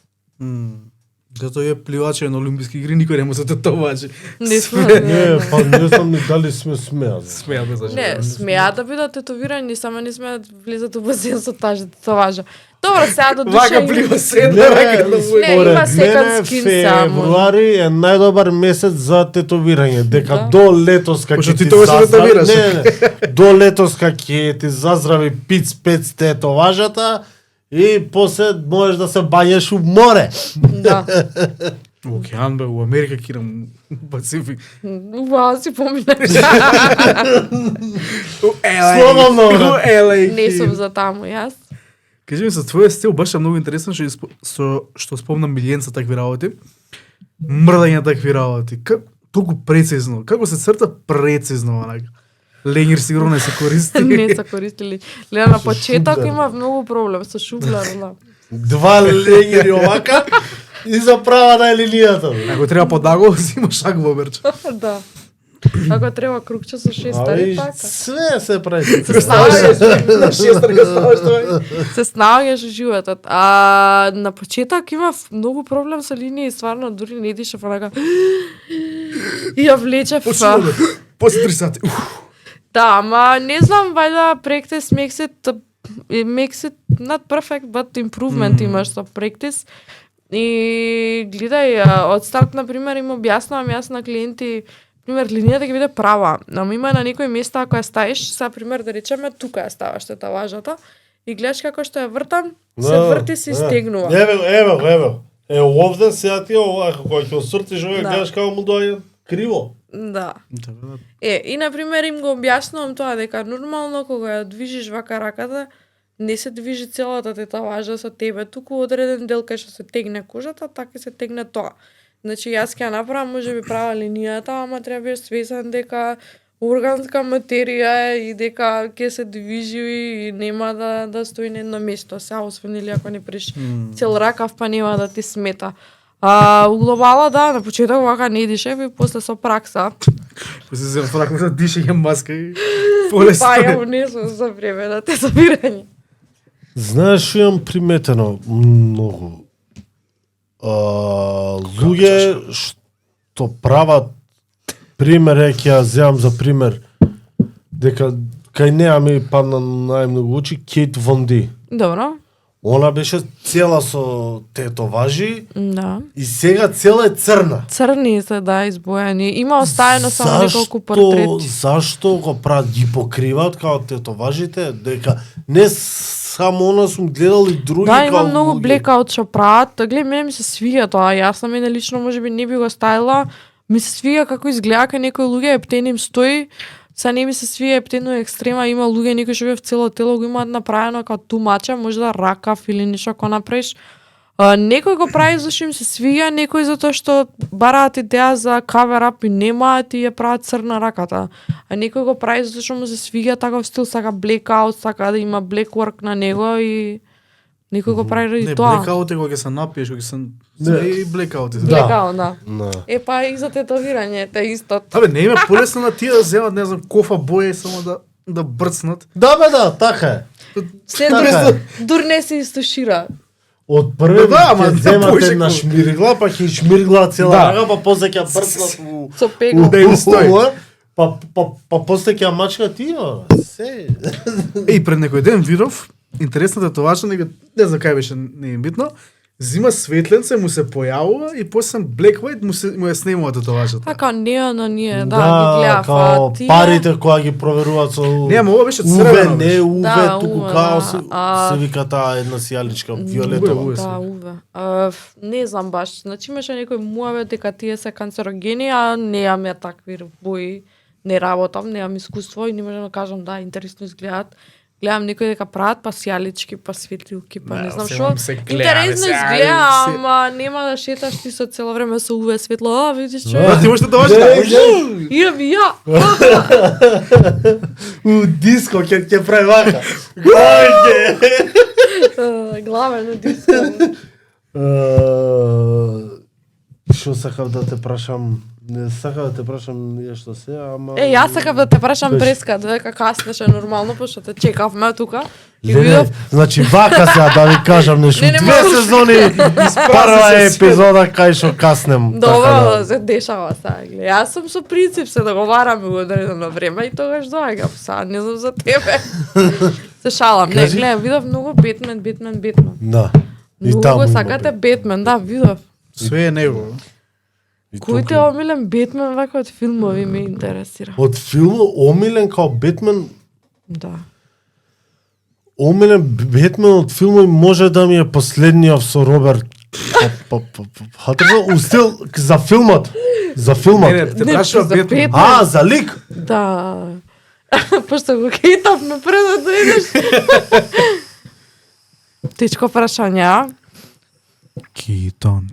Зато е пливаче на Олимписки игри, никој не му се тетовачи. Не сме, Не, па не знам ни дали сме смеат. Смеа без зашто. не, смеат да бидат тетовирани, само не сме да влизат у базен со тажа тетоважа. Добро, сега до душа... Вака плива се, Не, вака да му Не, има second skin само. февруари е најдобар месец за тетовирање, дека Да. до летоска Пошто ќе ти ти тогаш се заздрави, тетовираш. не, до летоска ќе ти заздрави пиц тетоважата и после можеш да се бањеш у море. Да. У океан бе, у Америка кирам Пацифик. Вау, си поминаш. У LA. Слободно, У брат. LA. Не сум за таму, јас. Кажи ми, со твојот стил баш е многу интересно што спомнам милијенца такви работи. Мрдање такви работи. Толку прецизно. Како се црта прецизно, онака. Ленир сигурно не се користи. Не се користили. Леа на почеток има многу проблем со шуфлер, да. 2 легери овака и заправа на линијата. Ако треба подагол, си имаш агво мерче. Да. Ако треба крукче со 6 стари така. Све се прави. Се снаоѓаш, На шестарка ставаш тоа. се снаоѓаш во животот. На почеток има многу проблем со линија и стварно дури не дишав онака. И ја влечев. Почнува. После 3 сати. Да, ама не знам, вајда practice makes it not perfect, but improvement имаш со practice. И гледај, од старт, например, им објаснувам јас на клиенти, пример, линијата ќе биде права, ама има на некои места ако ја ставиш, са пример да речеме тука ја ставаш тетаважата и гледаш како што ја вртам, се врти се стегнува. Ево. Овде сега ти овака кога ќе осртиш овој Да. гледаш како му доаѓа криво. Да. И на пример им го објаснувам тоа дека нормално кога ја движиш вака раката, не се движи целата тетаважа со тебе, туку одреден дел кај што се тегне кожата, така се тегне тоа. Значи јас ќе ја направам можеби права линијата, ама треба бидеш свесен дека органска материја е и дека ќе се движи и нема да стои на едно место. Сега освен или ако не приш цел ракав, па нема да ти смета. У глобала, да, на почеток вака не дишев и после со пракса. После се фракна за дишење маска и полесно. Па ја унесов за време на тетовирање. Знаеш што имам приметено многу? Луѓе што прават пример, ќе ја земам за пример, дека кај неа ми падна најмногу очи Кейт Von D. Добро. Она беше цела со тетоважи Да. и сега цела е црна. Црни се, да, избојани. Има оставено само неколку портрети. Зашто го прават, ги покриваат као тетоважите, дека не само она сум гледал и други Да, има као многу луѓе. блекаут што прават. Гледа, мене ми се свија тоа. Јас на мене лично можеби не би го ставила. Ми се свија како изгледа кај некои луѓе ептен им стои. Са не ми се свија ептено екстрема, има луѓе некои што бев цело тело го имаат направено како тумача, може да ракав или нешто ако направиш. Некој го прави зашто им се свија, некој затоа што бараат идеја за кавер ап и немаат и ја прават црна раката. А некој го прави затоа што му се свија таков стил, сака blackout, сака да има black work на него и некој го прави ради Не, тоа. блекаут е кога ќе се напиеш, кога ќе се Не. и блекаут. Да. Blackout, да. Да. Па и за тетовирање, те исто. Абе, не има полесно на тие да земат, не знам, кофа боја и само да брцнат. Да бе да, така е. Се Така е. дурне се истушира. Од први Да, ама ќе да земате поише на ко- шмиргла, па ќе шмиргла цела Да. рага, па после ќе ја брцнат у... Со пегла. Да им стои. Па после ќе ја мачкат и се. И пред некој ден видов интересната тетовача, не знам кај беше, не им битно, зима светленце, му се појавува и после Black White му ја снимува тетовачата. Така неона ние, да, ги гледав. као Тие- парите кои ги проверуваат со... Не, ама ова беше Уве, црвено. не беше. уве, Да, туку уве, као да. се вика таа една сијаличка, Уве, виолетова. уве. Да, уве. Не знам баш. Значи имаше некој муаве дека тие се канцерогени, а неам ја такви бои. Не работам, немам искуство и не можам да кажам да, интересно изгледаат. Гледам некои дека прават па сијалички, па светилки, па не знам сега што. се гледаме, Интересно сега, изгледа, се- ама нема да шеташ ти со цело време со уве светло. А, видиш А човек. ти можеш тетовача? Идам и ја. У диско ќе прави вака. Гајде. Главен на диско. Што сакав да те прашам? Не сакав да те прашам нешто се, ама... Јас сакав да те прашам Беше. преска, дека каснеше нормално, пошто те чекавме тука. И Не, видов, значи вака сега да ви кажам нешто. Не, не Две можеш. сезони прва епизода кај што каснем. така добро, да. се дешава сега. Гледа, јас сум со принцип се договараме во одредено време и тогаш доаѓам. Сега не знам за тебе. Се шалам. Не, Кажи. гледа, видов многу Бетмен. Да. И Многу таму го има сакате Бетмен, да, видов. Све е него. И Кој те тука- омилен Бетмен вака од филмови ме интересира. Од филмот омилен као Бетмен, Да. омилен Бетмен од филмови може да ми е последниот со Роберт Патинсон, у стил за филмот. За филмот. Не, те Не, прашува за Бетмен. Бетмен. А, за лик. Да. Пошто го хейтавме пред да идеш. Течко прашања. Китон.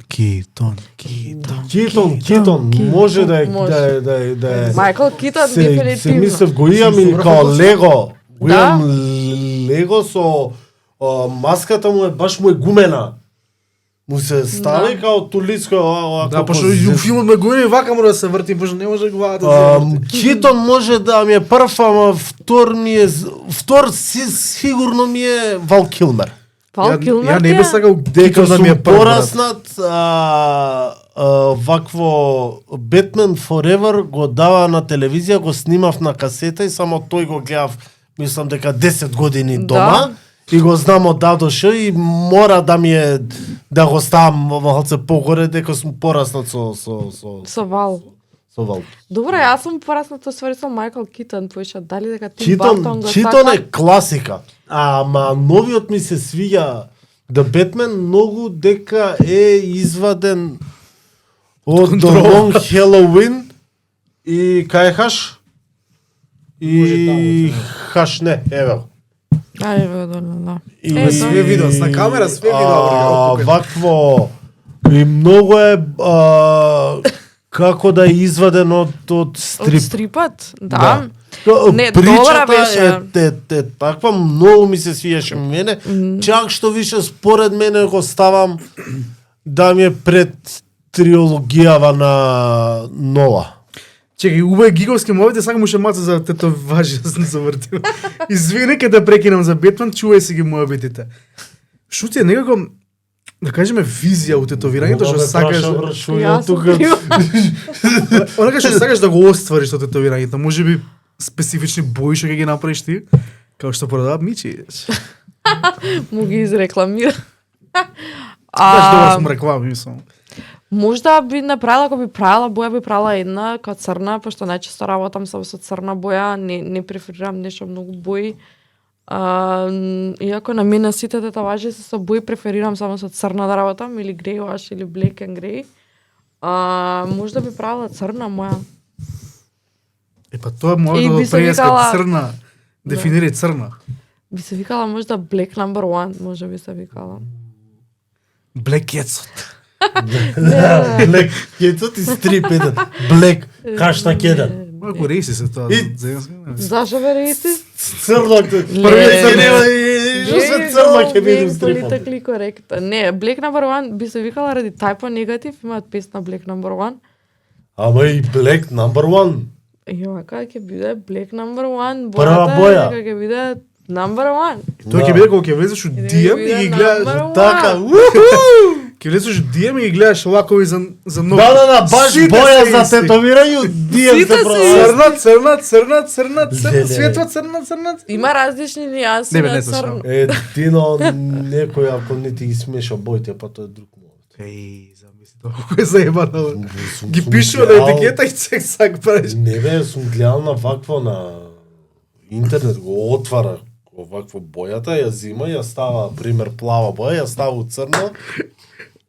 Китон, може да е може. да е. Майкл Китон Се дефинитивно. мислев го имам и као Лего. Го Да. имам Лего со маската му е баш му е гумена. Му се стави Да. као тулицко овако. Да, пошто и у филмот ме гони вака мора да се врти, пошто не може главата да се врти. Китон може да ми е прв, ама втор сигурно ми е Вал Килмер. Пал Килмер Ја не би сакал Дека Китон да сум ми е прв. брат. пораснат, вакво Batman Forever го дава на телевизија, го снимав на касета и само тој го гледав, мислам дека 10 години дома. И го знам од да до Ш и мора да ми е да го ставам малце погоре дека сум пораснат Со Вал. со Вал. Добро, јас сум порасната ствари со Майкл Китон, поиша дали дека Тим Бартон го Читон сака. е класика. Ама новиот ми се свиѓа The Batman многу дека е изваден од The Long Halloween и кај хаш? И хаш не, еве. Ај, да. И Е, све видов, на камера све видов. Вакво и многу е како да е изваден од стрип. Од стрипот? Да. Да. Не, Причата добра беше. е таква, многу ми се свиеше мене. Чак што више според мене го ставам да ми е пред триологијава на нова. Чекај, убај гиговски мовите, сакам уште маца за тетоважи да се завртим. Извини ке да прекинам за Бетмен, чувај си ги мовитите. Што ти е некако, да кажеме, визија у тетовирањето, што сакаш... Јас сум тука. крива. Онака што сакаш да го оствариш со тетовирањето, можеби специфични бои што ќе ги направиш ти, како што продават мичи. Му ги изрекламира. Баш добар сум реклама, мислам. Можда би направила, ако би правила боја, би правила една као црна, пошто најчесто работам со црна боја, не преферирам нешто многу бои. Иако на мене сите татуажи се со бои, преферирам само со црна да работам, или grey wash, или black and grey. Можда би правила црна моја. Па тоа може И да би се преска викала- црна. Дефинирај црна. Би се викала можда Black Number One, може би се викала. Black Cats. Блек, јето ти стрип еден. Блек, хаштаг еден. Малку реси се тоа. И- Зашо бе реси? Црнок. Првиот црнок. Што се црнок ќе биде стрипот? Политикли коректно. Не, Black Number One би се викала ради Type O Negative, имаат песна Black Number One. Ама и Black number one. И вака ќе биде Black Number One, Прва бојата боја. дека ќе биде Number One. Тоа ќе биде кога ќе влезеш у И дека DM биде и ги гледаш number Така, one. ќе влезеш у DM и ги гледаш лакови за ног. Да, баш Сите боја се за исти. тетовирање, дијем Сите се се продава. Црна, Леле. светла црна. Има различни нијанси Не бе, на не се црно. шалам. Едино некој ако не ти ги смеша боите, па тоа е друг момент. Еј, замисли тоа колку е заебано. Ги пишува на етикета и цек сак правиш. Не бе, сум гледал на вакво на интернет, го отвара овакво бојата, ја зима, ја става, пример, плава боја, ја става у црно,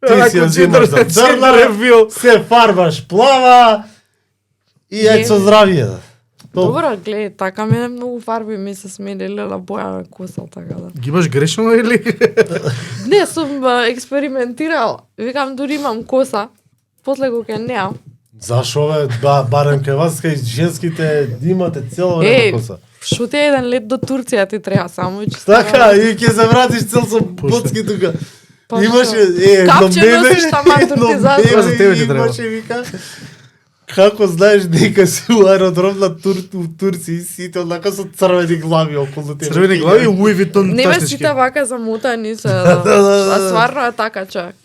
ти си ја зимаш за црна, ревил. се фарбаш плава и јај со здравие. Добро, гледај, така мене многу фарби ми се смениле на боја на коса, така да. Ги имаш грешно или? Не, сум експериментирал. Викам, дури имам коса, после го ке неам. Зашо бе, барем кај вас, кај женските имате цело време Еј, коса. шо ти е еден лет до Турција ти треба само и Така, и ќе се вратиш цел со боцки тука. Па Имаше, што? Капче носиш таман туртизатор. Тоа за тебе ти треба. Имаше, вика, како знаеш дека си у аеродром на Турција и сите однака со црвени глави околу тебе. Црвени глави и Луи Витон Не бе ташнички. сите вака замотани се. да. А стварно е така, човек.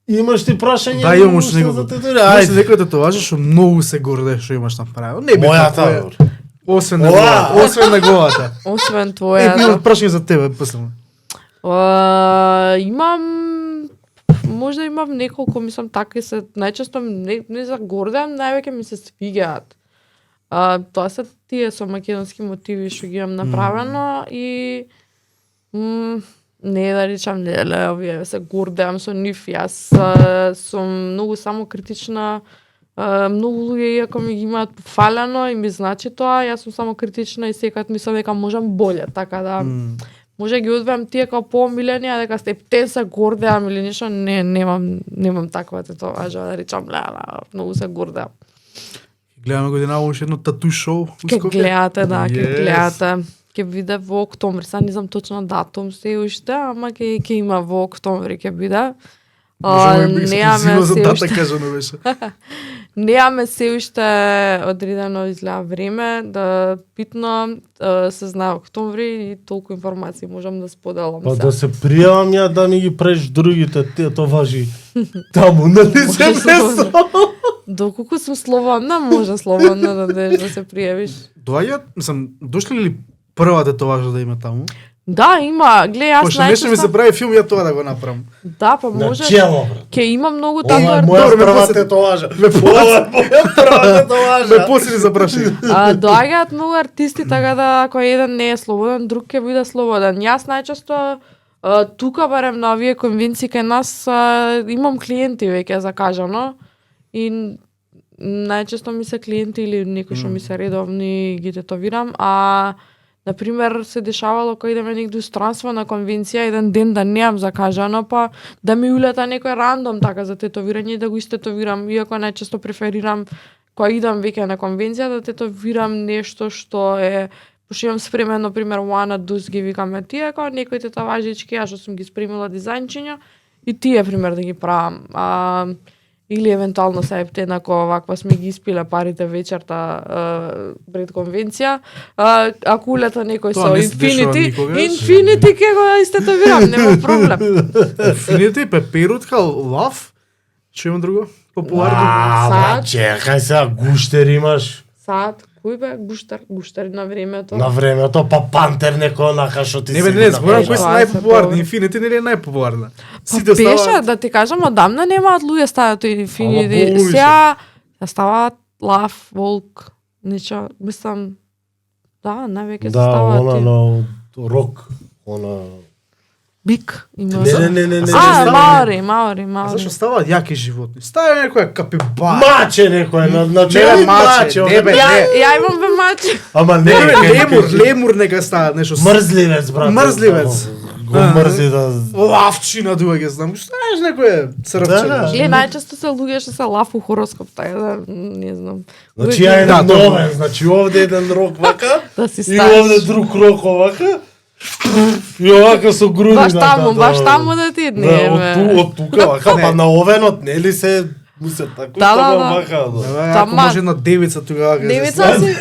Имаш ти прашање? Да, имам уште уште неколку. за те Имаш ли некој татуажа што многу се горде што имаш направено? Не би Мојата, тоа. бе. Освен на Оа! главата. Освен на главата. Освен Имам твојата. прашање за тебе, последно. Имам можда имам неколку, мислам така и се најчесто не за гордеам, највеќе ми се свиѓаат. Тоа се тие со македонски мотиви што ги имам направено и не да речам леле, овие се гордеам со нив. Јас сум многу самокритична. Многу луѓе иако ми ги имаат пофалено и ми значи тоа, јас сум самокритична и секогаш мислам дека можам боле, така да може ги одвеам тие како поомилени, а дека стептен се гордеам или нешто, немам таква тетоважа да речам леле, многу се гордеам. Гледаме годинава уште едно тату шоу. Ке гледате, да, ке Yes. гледате. Ке биде во октомври, сега не знам точно датум се уште, ама ке има во октомври ке биде. Неаме за се дата уште, кажано беше. неаме се уште одредено изгледа време, да битно се знае октомври и толку информации можам да споделам Па сега. да се пријавам ја да ми ги преш другите, тоа важи таму на лице Може место. Доколку сум слободна, може слободно да дадеш да се пријавиш. Доаѓаат, мислам, дошли ли прва тетоважа да има таму? Да, има. Глеј, јас Пошто нешто ми се прави филм, ја тоа да го направам. Да, па На може. чело, брат. Ке има многу Ова е татуар. моја Добро, ме прва посети. тетоважа. Ме Ова е моја прва Ме тетоважа. после запрашање. Доаѓаат многу артисти, така да ако еден не е слободен, друг ќе биде слободен. Јас најчесто тука барем на овие конвенции кај нас имам клиенти веќе закажано и најчесто ми се клиенти или некои што ми се редовни ги тетовирам, а на пример се дешавало кога идеме негде у странство на конвенција еден ден да неам закажано, па да ми улета некој рандом така за тетовирање и да го истетовирам, иако најчесто преферирам кога идам веќе на конвенција да тетовирам нешто што е пошто имам спремено пример one dus ги викаме тие, како некои тетоважички, ја што сум ги спремила дизајнчиња и тие пример да ги правам. Или евентуално се ептен ако ваква сме ги испиле парите вечерта пред конвенција, ако улета некој Тоа со не се дешава Infinity, никогаш. Infinity ќе го истетовирам, нема проблем. Фините пеперутка, лав, што има друго? Популарно. А, Сад. бра, чекај сега, гуштер имаш. Сад, Кој бе Гуштар на времето? На времето, па Пантер некој онака што ти Не бе, си не, го зборам направил. кои се тоа се најпопуларни. добро. Инфинити нели е најпопуларна. Па беше, да ти кажам, одамна немаат луѓе ставаат Infinity. Ама повише. Сега ставаат Лав, Волк, неча, мислам, да, највеќе се Да, ставаат. она и- на рок, она... Бик има. Не. Маори. Зашто ставаат јаки животни? Стави некоја капибара. Маче некој, на Не бе, чели маче, не бе, не. Ја имам бе мач. Ама не, Не бе, некој- лемур нека стават нешто. Мрзливец, брат. Мрзливец. Го мрзи да... Лавчина доаѓа, знам. Што знаеш некој црвче. Да. Гле, најчесто се луѓе што се лав у хороскоп, така да, не знам. Значи Uvek ја еден Да, новен, значи овде еден рок вака, да си и овде ставиш. друг рок овака, и овака со груди. Баш таму да ти не бе. од тука, вака, па на овенот, нели се, му се таку, Да, што да, го да. вака, да. Ако Тама- може една девица тогава. ќе се Девица стави. си.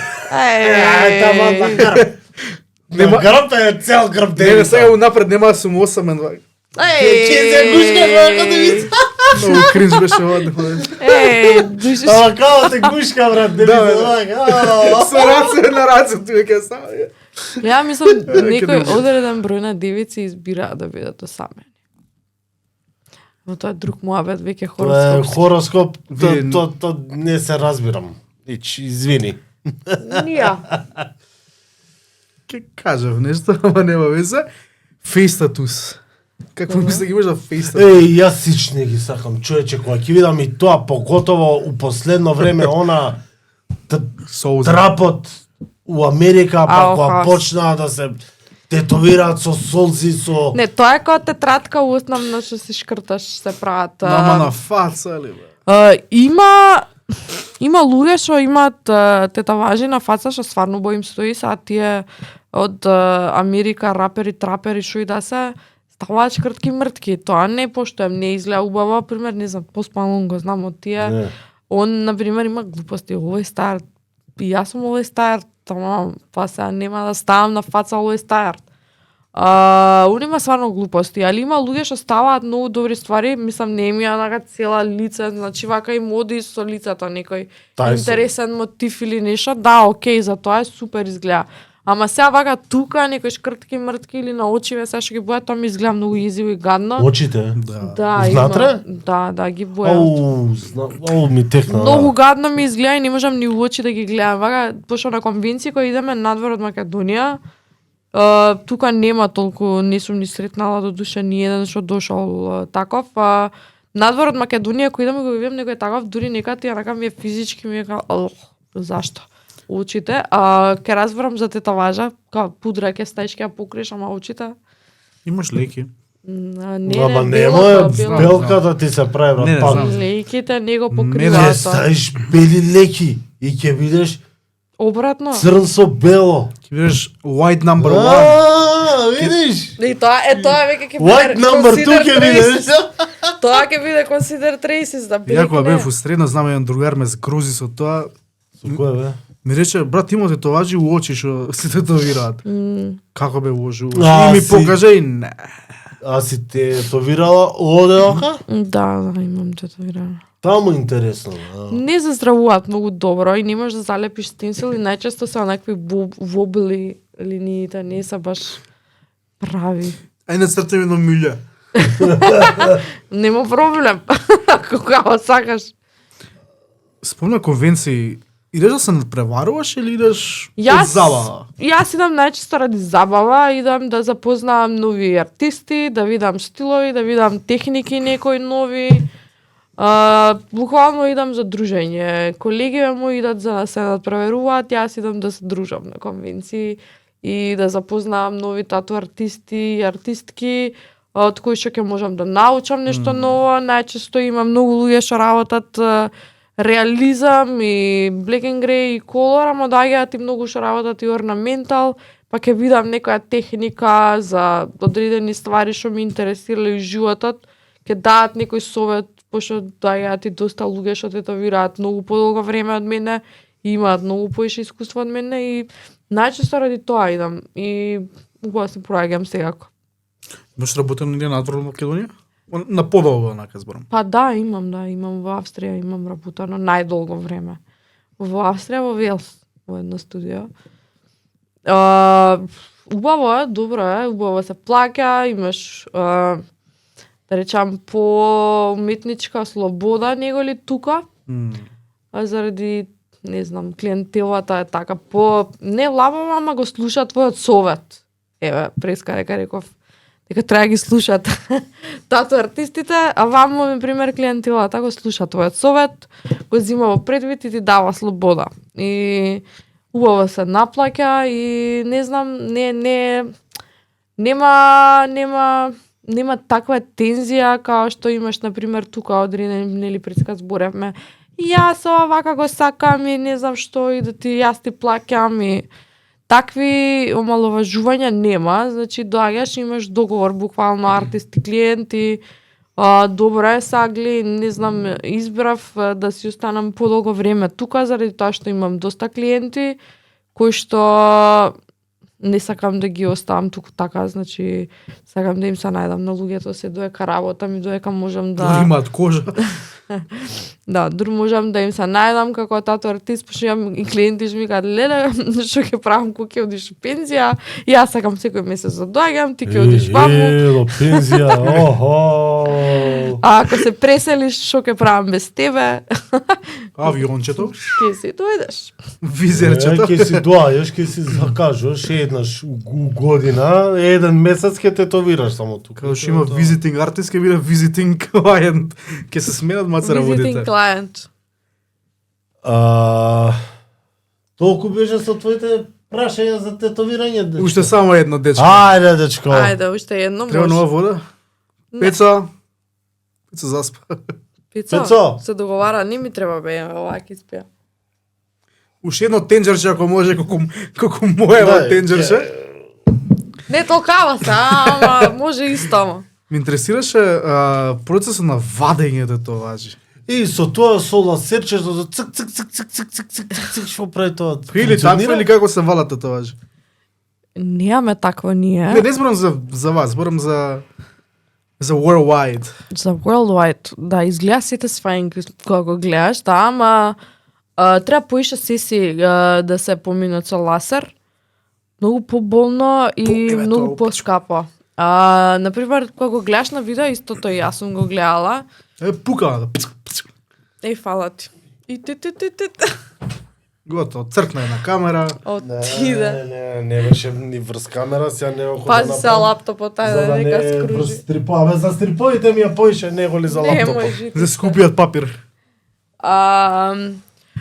Тама на грб. Нема- На грб е цел грб Не, не, девица. сега напред нема да сум осамен. Ќе се гушка вака девица. Многу кринж беше одно. Душиш. Ама као те гушка, брат, девица, бе. вака. Со раце на раце тука ќе стави. Ја мислам некој не. одреден број на девици избираат да бидат осамени. Но тоа е друг муабет, веќе Тоа е хороскоп. хороскоп, Вие- то не се разбирам. Извини. Нија. Ке кажав нешто, ама нема везе. Фейс татус. Какво мисли ги имаш за фейс татус? Јас сич не ги сакам, човече, кога ќе видам и тоа, поготово у последно време, она Соуза. трапот у Америка, па Ау, кога хас. почнаа да се тетовираат со солзи, со... Не, тоа е кога тетратка основно што си шкрташ, се прават. Нама на фаца ли бе? Има луѓе што имаат тетаважи на фаца што стварно боим стои, са тие од Америка рапери, трапери што и да се ставаат шкртки мртки. Тоа не поштоем, не изгледа убаво, пример, не знам, Пост-Малон го знам од тие. Не. Он, например, има глупости, овој стар, и јас сум овој стар, тама, па сега нема да ставам на фаца овој стар. Он има стварно глупости, али има луѓе што ставаат многу добри ствари, мислам не ми онака цела лице, значи вака и моди со лицето некој Тај интересен мотив или нешто, да, окей, за тоа е супер изгледа. Ама сега вака тука некој шкртки мртки или на очиве, сега што ги боја, тоа ми изгледа многу изиво и гадно. Очите? Да. Да, Внатре? има. Да, ги боја. Оу, ми текна. Многу гадно ми изгледа и не можам ни у очи да ги гледам. Вака, пошто на конвенција која идеме надвор од Македонија, тука нема толку, не сум ни сретнала до душа ни еден што дошол таков. Надвор од Македонија кој идеме го видам некој таков, дури некад ја рака ми е физички ми е зашто? Очите, ке разберам за тетаважа, као пудра ке стаиш ке ја покриеш, ама очите. Имаш леки. Ама нема белото. белката ти се прави, брат, Не, не пак. знам. Лејките не го Ќе покриваат. ставиш бели леки и ќе видиш Обратно. црн со бело. Ќе видиш white number 1. Видиш? И тоа веќе ќе White number 2 ќе видиш. Тоа ќе биде consider traces да биде. Ја кога бев у средна, знам еден другар ме згрози со тоа. Со кој бе? Ми рече, брат, има тетоважи у очи што се тетовираат. Како бе ложи у очи? А, И ми си- покажа и не. А си тетовирала оде ока? Да, имам тетовирано. Таму интересно. Не заздравуваат многу добро и не можеш да залепиш стенсил и најчесто се онакви вобили линиите, не се баш прави. Ај не црте ми на милја. Нема проблем. Кога сакаш. Спомна конвенции, идеш да се надпреваруваш или идеш од Јас забава? Јас идам најчесто ради забава, идам да запознавам нови артисти, да видам стилови, да видам техники некои нови. Буквално идам за дружење. Колегиве мои идат за да се надпроверуваат, јас идам да се дружам на конвенции и да запознавам нови тату артисти и артистки, од кои што ќе можам да научам нешто ново. Најчесто има многу луѓе што работат реализам и black and grey и колор, ама доаѓаат и многу што работат и орнаментал, па ќе видам некоја техника за одредени ствари што ми интересирале и животот, ќе дадат некој совет, пошто доаѓаат и доста луѓе што тетовираат многу подолго време од мене и имаат многу поише искуство од мене и најчесто ради тоа идам и убаво се проаѓам секако. Имаш работен или надвор од Македонија? На подолго, онака зборам. Па да, имам во Австрија, имам работено најдолго време. Во Австрија, во Велс. во едно студио. Убаво е, добро е, убаво се плаќа, имаш да речам по уметничка слобода него ли тука. А заради не знам, клиентелата е така по не лабава, ама го слуша твојот совет. Еве, преска реков дека треба ги слушат тато артистите, а вамо, например, клиентелата го слуша твојот совет, го зима во предвид и ти дава слобода. И убаво се наплаќа и не знам, нема таква тензија као што имаш, например, тука од нели преска зборевме. Јас овака го сакам и не знам што и да ти јас ти плаќам и такви омаловажувања нема, значи доаѓаш и имаш договор буквално артист и клиент и добро е сагли, не знам, избрав да си останам подолго време тука заради тоа што имам доста клиенти кои што не сакам да ги оставам туку така, значи сакам да им се најдам на луѓето се доека работа ми, доека можам да имаат кожа. Да, дури можам да им се најдам како тато артист, пошто имам и клиенти што ми кажат, леле, што ќе правам кога ќе одиш во пензија, јас сакам секој месец да доаѓам, ти ќе одиш ваму. До пензија, охо. А ако се преселиш, што ќе правам без тебе? Авиончето, Ќе си дојдеш. визерчето. Ќе си доаѓаш, ќе си закажуваш еднаш у година, еден месец ќе тетовираш само тука. Као што има visiting артист, ќе биде visiting client. Ќе се сменат маца Visiting работите. client. Толку беше со твоите прашања за тетовирање, дечко. Уште само едно, дечко. Ајде, дечко. Ајде, уште едно Треба нова може. вода? Не. Пеца заспа. Пецо. Се договара, не ми треба бе, оваки спија. Уште едно тенџерче ако може, колку моево тенџерче. Не толкава се, ама може исто, ама. Ме интересираше процесот на вадењето тоа важи. И со тоа со ласерчето за цик цик цик цик цик цик цик цик цик што прави тоа? Или такво или како се валате тоа важи. Немаме такво ние. Не зборам за вас, зборам за worldwide. За worldwide, да, изгледа сите свајн кога го гледаш, да, ама треба поише сесии да се поминат со ласер. Многу поболно и Еве, многу тоа поскапо. Например, кога го гледаш на видео, истото и јас сум го гледала. Пука. Фала ти. И ти. Готово, цркна една камера. Отиде. Не беше ни врз камера, сега не го Пази се лаптопот, за да ајде, нека не скружи. врз стрипа, за стриповите ми ја поише, него ли за Не лаптопот. може. За скупиот папир.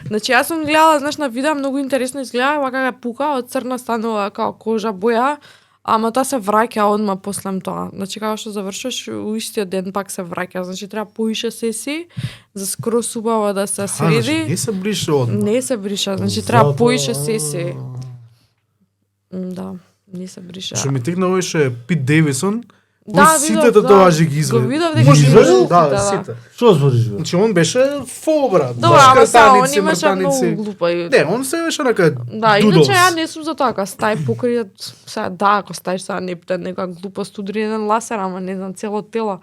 Значи јас сум гледала, знаеш, на видео многу интересно изгледа, вака ја пука, од црна станува као кожа боја, ама тоа се враќа одма после тоа. Значи како што завршиш, у истиот ден пак се враќа, значи треба поише сесии за скрос убаво да се среди. Не се брише одма. Не се бриша, значи треба Затоа- поише сесии. Да, не се бриша. Што ми текна беше Пит Дейвисон. Да, Он сите видов, татуажи ги изведе. Го видов дека Може ги изведе? изведе, Да, да. сите. Што збориш бе? Значи он беше фол брат. Добро, ама са, он Шкртаници, имаше мртаници. многу глупа. Не, он се беше онака Да, дудос. иначе ја не сум за тоа, кога стај покријат, сега да, ако стаиш сега непта нека глупост удри еден ласер, ама не знам, цело тело.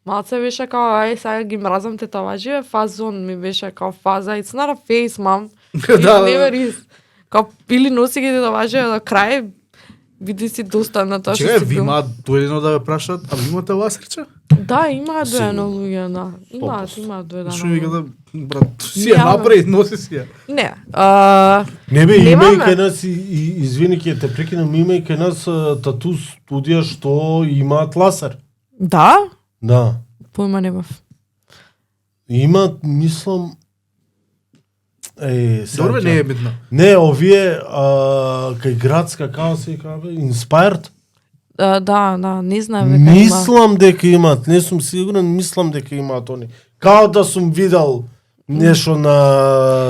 Малце беше као, ај, сега ги мразам тетоважи, бе, фазон ми беше као фаза, it's not a face, mom. It Да, never is. Као, или носи ги тетоважи до крај, биди си доста на тоа што Чекај, си ви бил. имаат доедено да ве прашат, а ви имате ласерче? Да, имаат доедно луѓе, да. Имаат доедно. Што ви да брат, си ја Нямаме. направи, носи си ја. Не, Не бе, има и Немаме. кај нас, извини ќе те прекинам, има и кај нас тату студија што имаат ласер. да, Да. појма немав. Имаат, мислам, сега Добро, ќе- не е битно. Не, овие кај градска како се кажа, Inspired. Да, не знам дека има. Мислам дека имаат, не сум сигурен, мислам дека имаат они. Као да сум видел нешто на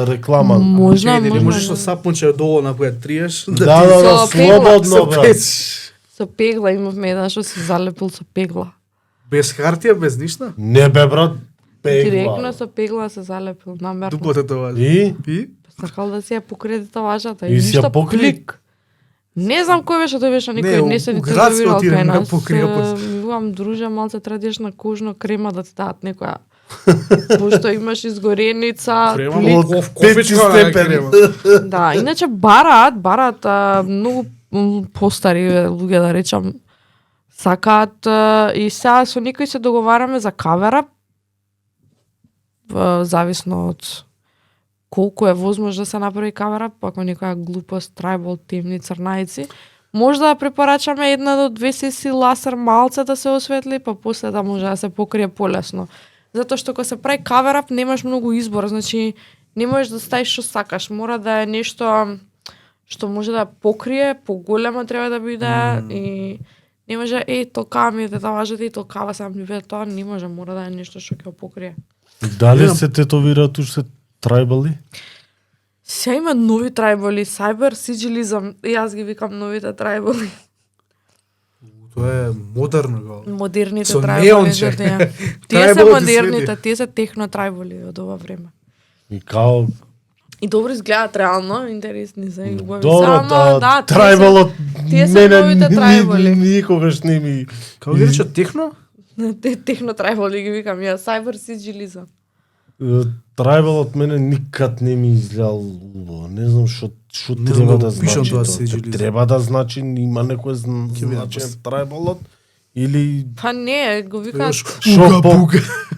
реклама. Можна, Чекај, дали можеш можна. со сапунче долу на која триеш? Со пегла. слободно, брат. Со пегла имавме еден што се залепил со пегла. Без хартија, без ништа? Не бе, брат, Директно пегла. со пегла се залепил, намерно. Дуплате тоа. И? И? Сакал да си ја покрие важата И и си ја ништо покри? плик. Не знам кој беше, тој беше Не, некој у несен градски отиде, нека покрија после. Милам друже, малце традиш на кожно крема да ти дадат некоја Пошто имаш изгореница, Крема, плик. кофичка на крема. Да, иначе бараат многу постари луѓе да речам сакаат и сега со некои се договараме за каверап зависно од колку е возможно да се направи каверап, ако некоја глупост, трајбол, темни црнајци, може да препорачаме 1 до 2 сесии ласер малце да се осветли, па после да може да се покрие полесно. Затоа што кога се прави каверап немаш многу избор, значи не можеш да ставиш што сакаш, мора да е нешто што може да покрие, поголемо треба да биде и не може толкава ми да важат и толкава сам ми биде тоа, не може, мора да е нешто што ќе покрие. Дали се тетовираат уште трајбали? Се има нови трајбали, cyber sigilizam, јас ги викам новите трајбали. Тоа е модерно го. Модерните Со трајбали. неонче. Тие се Трајбалот модерните, свети. тие се техно трајбали од ова време. И као И добро изгледаат реално, интересни се и убави. добро, Само, да, трајбалот тие се мене новите трајбали. никогаш не ми... Како ги речат техно? Техно трајбали ги викам ја, cyber sigilizam. Трајбалот мене никад не ми изгледал убаво. Не знам што Не знам треба да да го пишам значи тоа тоа. sigilizam. Треба да значи, има некој видам значен после. трајбалот или Па не, го викаат што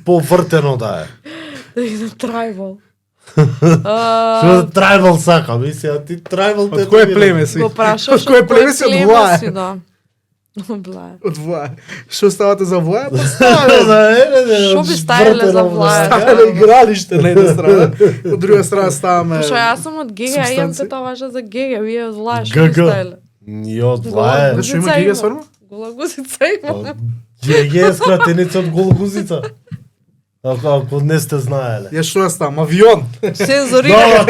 повртено да е. трајбал. Што трајбал сакам, и сега ти трајбал Од кое племе си? Го прашуваш Од кое племе си? Од Влаја. си, да. Од Влаја. Од Влаја. Што ставате за Влаја? Па Што би ставиле за Влаја? ставаме игралиште на една страна, од друга страна ставаме... Пошто јас сум од ГГ, а имам субстанци. тетоважа за ГГ, вие од Влаја што би ГГ. ставиле? И од Влаја. Зашо има гига стварно? Гола гузица има. Ја е скратеница од голгузица. Ако не сте знаеле. Ја што ја ставам? Авион. Сензорира.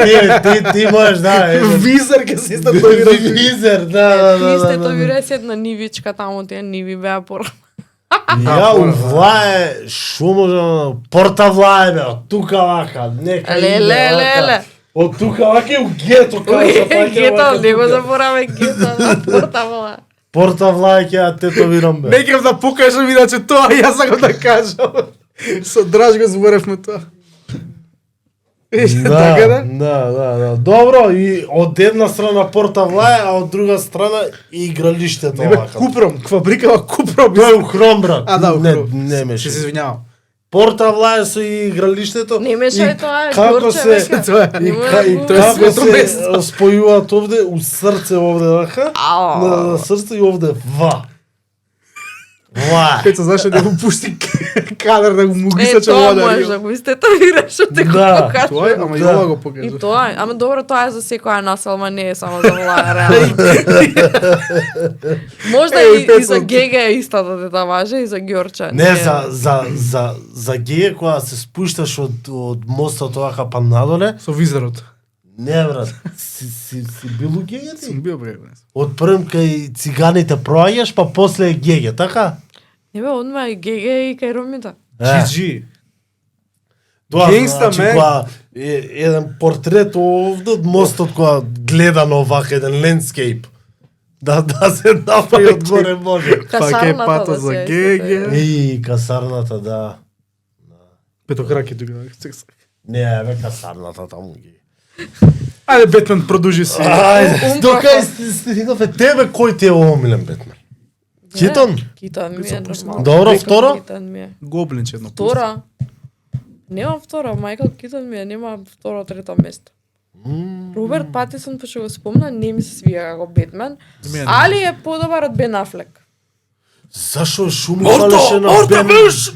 Ти можеш, да. Визер ке се истатуира. Визер, да. Нисте то вире се една нивичка таму, тие ниви беа пора. Ја у Влаје, шо може, порта Влаје бе, од тука вака, нека Леле. Од тука вака и у гето, као се паќе Гето, вака не го тука. забораваме гето, порта вола. Порта Влаје ќе ја тетовирам бе. Не кем да покажам иначе тоа, јас сакам да кажам. Со драж го зборевме тоа. Така да? Да. Добро, и од една страна порта Влаје, а од друга страна игралиштето Не бе, вака. Купром, фабрикава Купром. Тој е у Хром, брат. А, да, не, Купром. не Ще меше. се извинјавам. Порта Влаје со игралиштето. Не мешај тоа, како Ѓорче се- беше. Тоа е. Не И мора тоа е како свето се место. спојуваат овде у срце овде вака, Ао. на срце и овде ва. Влаје. Пеца, знаеш да го пусти кадар да го мугиса Тоа може чевода. да го истетовираш, што те го Да. покажа. Тоа е, ама Да. ја го И покажа. тоа е, ама добро, тоа е за секоја населма, не е само за Влаја, реално. Можда Еј, и Пецо. за ГГ е истата да важе и за Ѓорче. Не, за геј кога се спушташ од мостот вака па надоле, Со визерот. не брат, си бил у геј ти? Сум бил бре. Од првм кај циганите проаѓаш, па после е геј, така? Не бе, одма и ГГ и кај ромите. GG. Тоа Gangsta значи man. кога еден портрет овде од мостот кога гледано вака еден лендскейп. Да се направи од горе може. Пак е Касарната пата да за се ГГ. И касарната, да. Петокраки тука. Не, бе, касарната таму ги. Ајде, Бетмен, продужи си. Ајде, дока стигнавме тебе, кој ти е омилен Бетмен? Китон? Китон ми е нормално. Добро, Майкл второ? Китон ми е. Гоблинче едно. Втора? Нема втора, Майкл Китон ми е, нема второ, трето место. Роберт Патисон, па што го спомна, не ми се свија како Бетмен, Мене. али е подобар од Бен Афлек. Зашо шуму фалеше на Бен?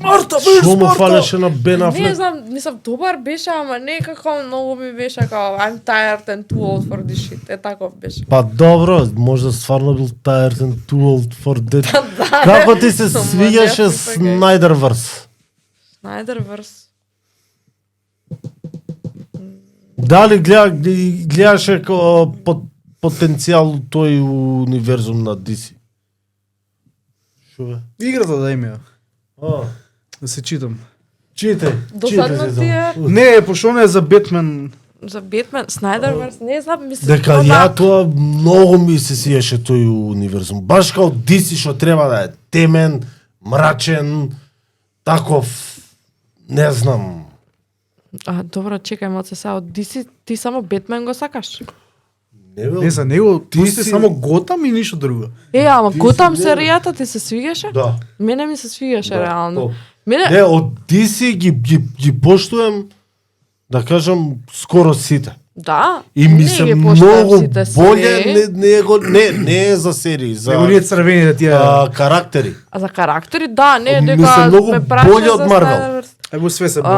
Марта, Шуму фалеше на Бен Не Афлек? знам, мислам, добар беше, ама некако многу ми беше како I'm tired and too old for this shit. Е таков беше. Па добро, можда стварно бил tired and too old for that. Да, Како ти се Со свиѓаше младијаци, така е. Снайдерверс? Снайдерверс. Дали гледаше потенцијал тој универзум на DC? Шо бе? Играта да име. А, Да се читам. читај. Досадно ти е? Не, пошто не е за Бетмен. За Бетмен, Снайдерверс, не знам, мислам, Дека ја тоа многу ми се сиеше тој универзум. Баш као DC што треба да е темен, мрачен, таков Не знам. Добро, чекај малце сега, од DC ти само Бетмен го сакаш? Не за него, Ти пусти си- само Готам и ништо друго. Ама Ти Готам си не- серијата ти се свигаше? Да. Мене ми се свигаше реално. топ. Мене Не, од DC ги поштувам, да кажам, скоро сите. да. И ми не се ги поштувам многу сите боле, не е за серии, за Него ние црвени да тие. карактери. А за карактери, да, не Ми дека се многу ме прашаш боле од за Марвел. Snyderverse. Ајмо све се боле.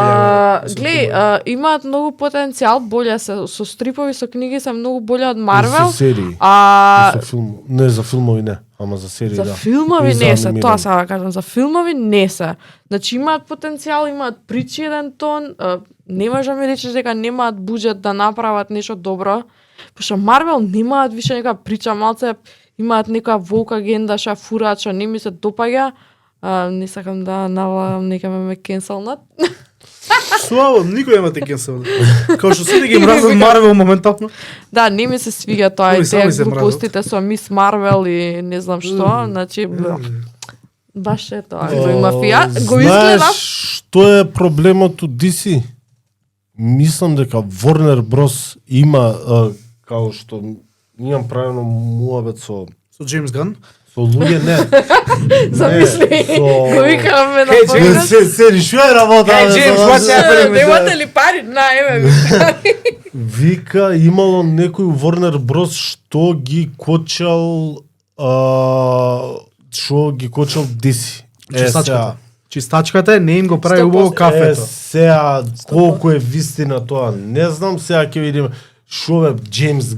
Глеј, имаат многу потенцијал, боле се со стрипови, со книги се многу боле од Марвел. За серии. А За филм, не за филмови не, ама за серии за да. филмови И за не се, анимирани. тоа сега да кажам, за филмови не се. Значи имаат потенцијал, имаат причи еден тон, не можеш да ми речеш дека немаат буџет да направат нешто добро, пошто Марвел немаат више нека прича, малце имаат нека волк агенда што ја фураат, што не ми се допаѓа. Не сакам да навлагам, нека ме кенселнат. Слава, никој нема те кенсел. Као што сите ги мразат Марвел моментално. Да, не ми се свиѓа тоа Ови и сами тие се мразат. глупостите со Мис Марвел и не знам што, значи баш е тоа, го има фија, го изгледав. Знаеш што е проблемот у DC? Мислам дека Warner Bros има као што имам правилно муабет со Со Джеймс Ган. луѓе не. Замисли, со- го викаме на Hey, Не, подкаст. се решува работа. Hey, бе, James, за what's да- happening? Немате ли пари? На, еме. Вика имало некој у Warner Bros што ги кочал DC. Чистачката. Чистачката е, не им го прави 100%. убаво кафето. Сега колку е вистина тоа, не знам, сега ќе видиме. Шо бе, Джеймс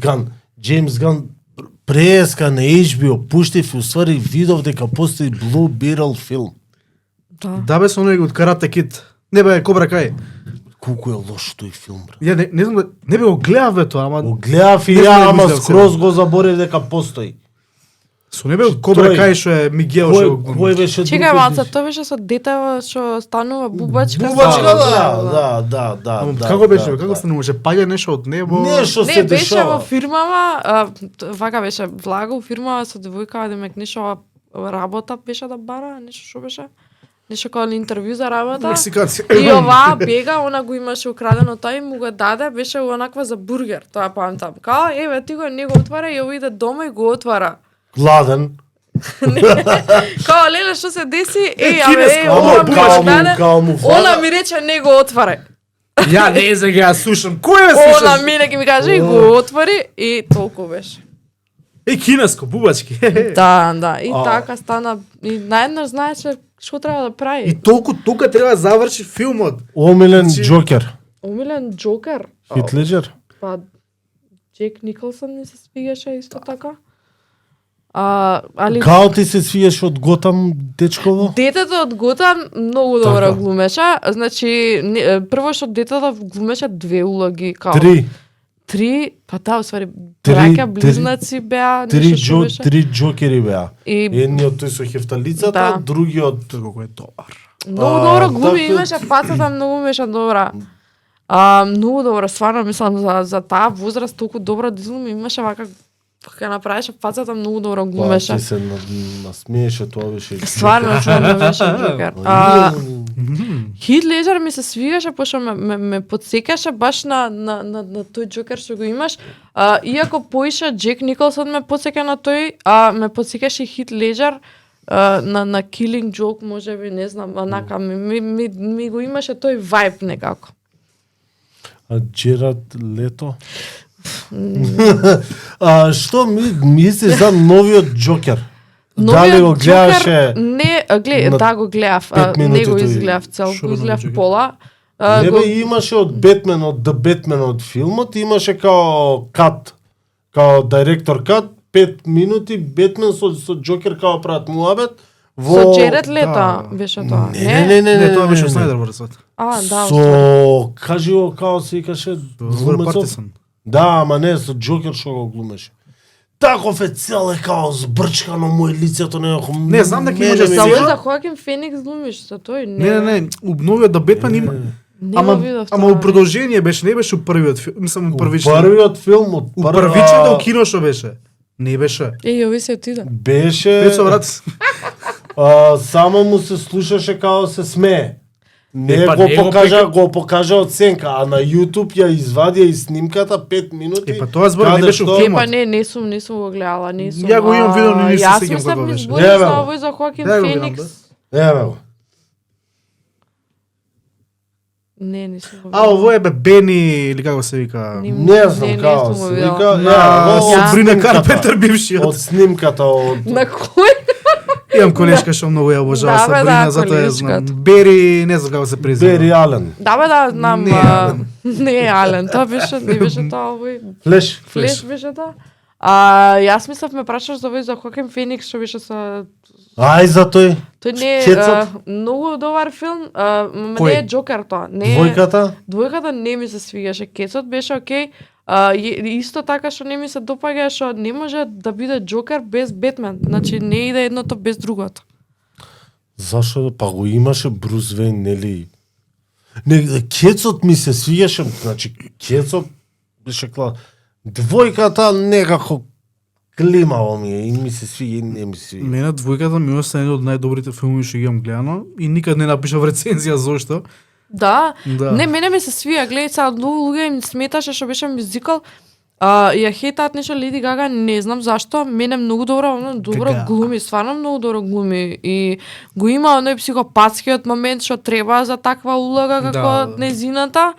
Ган преска на HBO, пуштив и уствари видов дека постои Blue Beetle филм. Да. Да бе со него од Карате Кид. Не бе, Кобра Кај. Колку е лош тој филм, бре. Ја не знам, не бе го гледав бе тоа, ама Го гледав и Не знам ја, да ама го скроз го заборев дека постои. со не бе од Кобра Тој- Кај што е Мигел што го Кој беше Чекај друг малце, од- тоа беше со детева што станува бубачка. Бубачка, Да. да. Ама како беше, како стануваше паѓа нешто од небо? Нешто Не, се беше во дешава. фирмава, вака беше влага у фирмава со девојка, демек нешто работа беше да бара, нешто што беше? Нешто како интервју за работа. Мексиканци. И ова бега, она го имаше украдено тоа и му го даде, беше онаква за бургер, тоа памтам. Као, еве ти го не го отвара и ово иде дома и го отвара. Гладен. Као, леле, што се деси? кинеско, ова ама ми као го му- даде. као му фала. Она ми рече не го отваре. Ја не за ја слушам. Кој е Она слушаш? мене ќе ми каже и го отвори и толку беше. Кинеско, бубачки. Да, и А. така стана. И наеднаш знаеше што треба да прави. И толку тука треба да заврши филмот. Омилен Значи- Джокер. Омилен Джокер. Хит Леджер. Па Джек Николсон ми се свигаше исто така. Али Као ти се свиеш од Готам, дечково? детето од Готам многу добро Така. глумеше. Значи, прво што детето глумеше две улоги, као. Три, па да, усвари, Три- браќа, близнаци беа, нешто што беше. Три Джокери беа. И Едниот тој со хефталицата, Да. другиот Колку е добар. многу А, добро глуми, така- имаше фацата многу беше добра. Многу добро, стварно мислам за таа возраст толку добро да изглуми, имаше вака кога направеше фацата многу добро глумеше. Ти се насмееше, тоа беше. Стварно чудно беше Джокер. Хит Леджер ми се свигаше пошто ме подсекаше баш на тој Джокер што го имаш. Иако поише Джек Николсон ме подсека на тој, ме подсекаше Хит Леджер на Killing Joke, можеби, не знам, онака ми го имаше тој вајб некако. А Джерард Лето? Што мислиш за новиот Джокер? Дали го гледаше? Не, гледа, на да го гледав, 5 не минути го тој? изгледав цел, Шо го бе, изгледав Джокер? пола. Не го- бе, имаше од Бетмен, од The Batman од филмот, имаше као кат, као директор кат, 5 минути, Бетмен со Джокер као прават муабет. Со Джеред Лето да. беше тоа. Не, тоа беше Снайдерверсот. Да, Со кажи го као се викаше Роберт глумецот? Партисон. Да, ама не, со Джокер што го глумеше. Таков е цел е као збрчкано му е лицето некако. Не, знам дека мене имаше ми Само сега- вика- за Хоакин Феникс глумиш со тој? Не, обновиот да Бетмен има. Не го видов Ама тоа. у продолжение беше, не беше у првиот филм, мислам у првичниот. Првиот филм од У првичниот у кино што беше. Не беше. Ови се отида. беше Пецо брат. само му се слушаше као се смее. Не па, го не го покажа, го покажа оценка, а на YouTube ја извадија и снимката 5 минути. Па тоа збор не каде беше што- филмот. Па не сум го гледала, не сум. Ја го имам видео, но не се Јас сеќам мислам како ми беше. збори Не, за бе. овој за Хоакин Да, го видам, Феникс. Еве го. Не сум го А ово е бе Бени или како се вика? Не знам како сум го се видела. вика. На Од Сабрина снимката. Карпентер бившиот. Од снимката од На кој? Имам колешка што многу ја обожава Да, бе, Сабрина, да, затоа ја знам. колешката. Бери, не знам како се презива. Бери Ален. Да, знам. Не, Ален. Не е Ален, тоа беше, не беше тоа овој. Флеш. Флеш беше тоа. Јас мислев ме прашаш за овој за Хоакин Феникс што беше со Ај за тој. тој не е Кецот? многу добар филм, Кој? не е Джокер тоа, не е. Двојката. Двојката не ми се свигаше, Кецот беше окей. Исто така што не ми се допаѓа што не може да биде Джокер без Бетмен. Значи не иде едното без другото. Зашо? Па го имаше Брус Вейн, нели? Не, Кецот ми се свиѓаше, значи Кецот беше кла. Двојката некако климаво ми е и ми се свиѓа и не ми се свиѓа. Мене двојката ми остана еден од најдобрите филми што ги имам гледано и никад не напишав рецензија зошто. Да. Да. Не, мене ми се свија, гледај сега многу луѓе им сметаше што беше мюзикал. Ја хейтаат нешто Леди Гага, не знам зашто, мене многу добро Гага. глуми, стварно многу добро глуми и го има оној психопатскиот момент што треба за таква улога како Да. незината.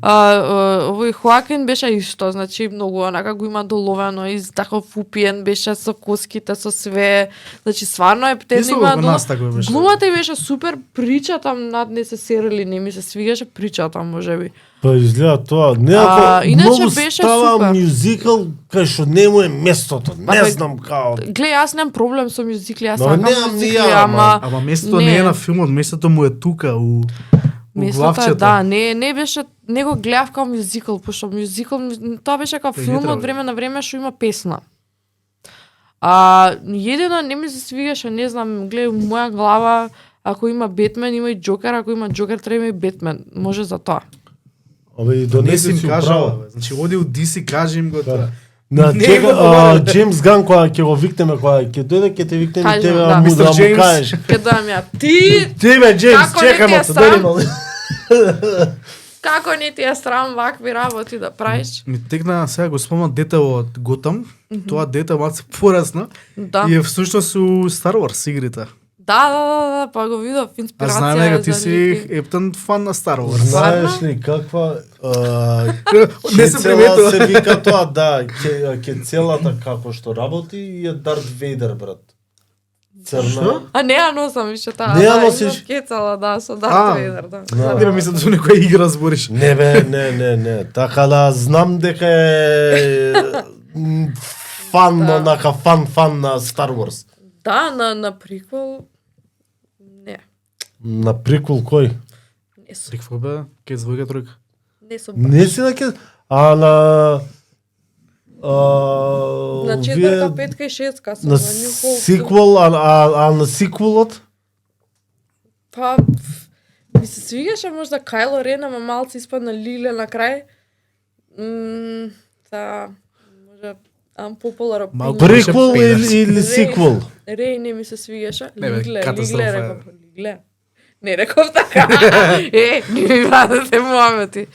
Овој Хоакин беше исто, значи многу онака го има доловено и таков упиен беше со коските, со све. Значи стварно е те Исто има кога нас такво беше. глумата и беше супер, причата над не се серели, не ми се свигаше причата можеби. Па изгледа тоа, некако иначе многу беше става супер. мюзикал кај што не му е местото, не бе, знам као. Глеј, јас немам проблем со мюзикли, јас Но сакам немам ни мюзикли, ја, Ама местото не е на филмот, местото му е тука у местото е, главчето. да, не беше, не го гледав као мюзикл, пошто мюзикл, тоа беше као Тој не филм треба. од време на време што има песна. Едино не ми се свигаше, не знам, глеј, у моја глава, ако има Бетмен, има и Джокер, ако има Джокер, треба има и Бетмен, може за тоа. Абе и Не донеси си им си кажала, управо. бе. Значи оди у DC, кажи им го тоа. На Не чека, го говори. Джеймс Ган кога ќе го викнеме, кога ќе дојде ќе те викнеме Кажи тебе му, да да. му Мистер да му Джеймс. кажеш. Ке дојам ја, ти, Ти бе Джеймс, Како не ти чекамо е те, срам? дојди мали. како не ти е срам вакви работи да правиш? Ми текна сега го спомнам дете од Готам. Тоа дете малце порасна Да. и е всушност у Star Wars игрите. Да, па го видов, А инспирација знаеме дека ти за си ники. ептен фан на Star Wars. Знаеш ли каква Не се Кецела приметува. се вика тоа, да, ке целата како што работи и е Дарт Вейдер, брат. Црна. Што? Не ја носам више таа. Не ја да, носиш? имам Кецала, да, со А. Дарт Вейдер, да. Да. Не бе мислам да со некоја игра збориш. Не бе, не. Така да знам дека е фан, Да. онака фан на Star Wars. Да, на приквел не. На приквел кој? Не сум. Какво бе? Ке звојка тројка. Не сум. Не си на ке... А на... На четврта, петка и шестка сум На на New Hope. сиквел, а на сиквелот? Па ми се свигаше можда Кайло Рен, ама малце испадна Лиле на крај. Може unpopular Малку opinion. Беше Приквел педерс. или сиквел? Рей не ми се свигаше. Не, бе, Лигле, катастрофа е. реков, Лигле. Не реков така. Не ми вадете моамети.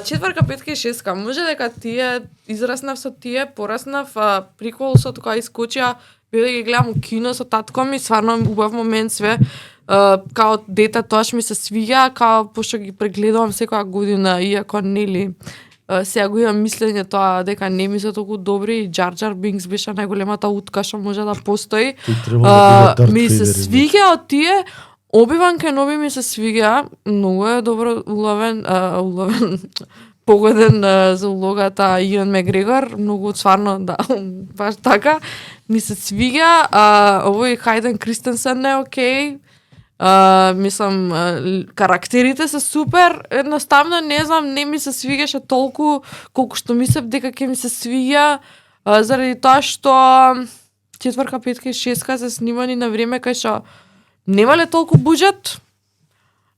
Четврка, петка и шестка. Може дека тие израснав со тие, пораснав, прикол со тоа искочија, бе да ги гледам у кино со татко ми, стварно убав момент све. Као дете тоаш ми се свиѓа, као пошто ги прегледувам секоја година, иако нели сега го имам мислење тоа дека не ми се толку добри и Jar Jar Binks беше најголемата утка што може да постои. Тој треба да биде Дарт Ми се Вейдер. свиѓа од тие. Оби-Ван Кеноби ми се свиѓа, многу е добро уловен, погоден за улогата Иан Мегрегор, многу стварно, да, баш така. Ми се свиѓа, овој Хајден Кристенсен не е окей. Мислам, карактерите се супер, едноставно не знам, не ми се свигаше толку колку што мислев дека ќе ми се свиѓа, заради тоа што четврка, петка и шестка се снимани на време кај што немале толку буџет,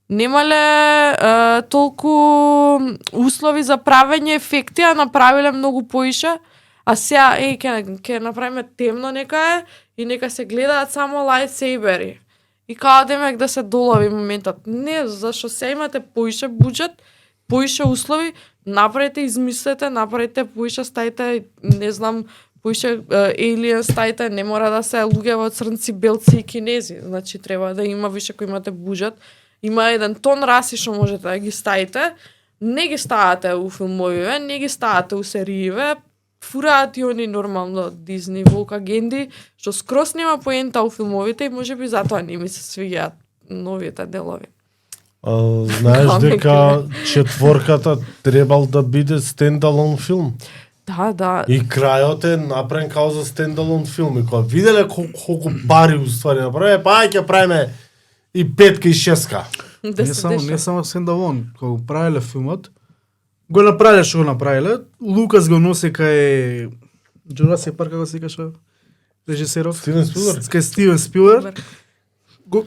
немале толку услови за правење ефекти, а направиле многу поише. А сега, ќе направиме темно некае и нека се гледаат само лайтсейбери. и као демек да се долови моментот. Не, зашто се имате поише буџет, поише услови, направете, измислете, направите поише, стајте, не знам, поише алien стајте, не мора да се луѓе во црнци, белци и кинези. Значи треба да има више кој имате буџет. Има еден тон раси што можете да ги стаите. Не ги ставате у филмовиве, не ги ставате у серииве, фураат и они нормално Дизни волк агенди, што скрос нема поента у филмовите и можеби затоа не ми се свиѓаат новите делови. Знаеш дека четворката требал да биде стендалон филм. Да. И крајот е направен као за стендалон филм. И кога виделе колку пари уствари направи, па ќе правиме и 5 и 6. Не само стендалон, кога го правеле филмот, го направиле што го направиле, Лукас го носи кај Jurassic Park, како се каша режисеров? Стивен Спилберг. Кај Стивен Спилберг.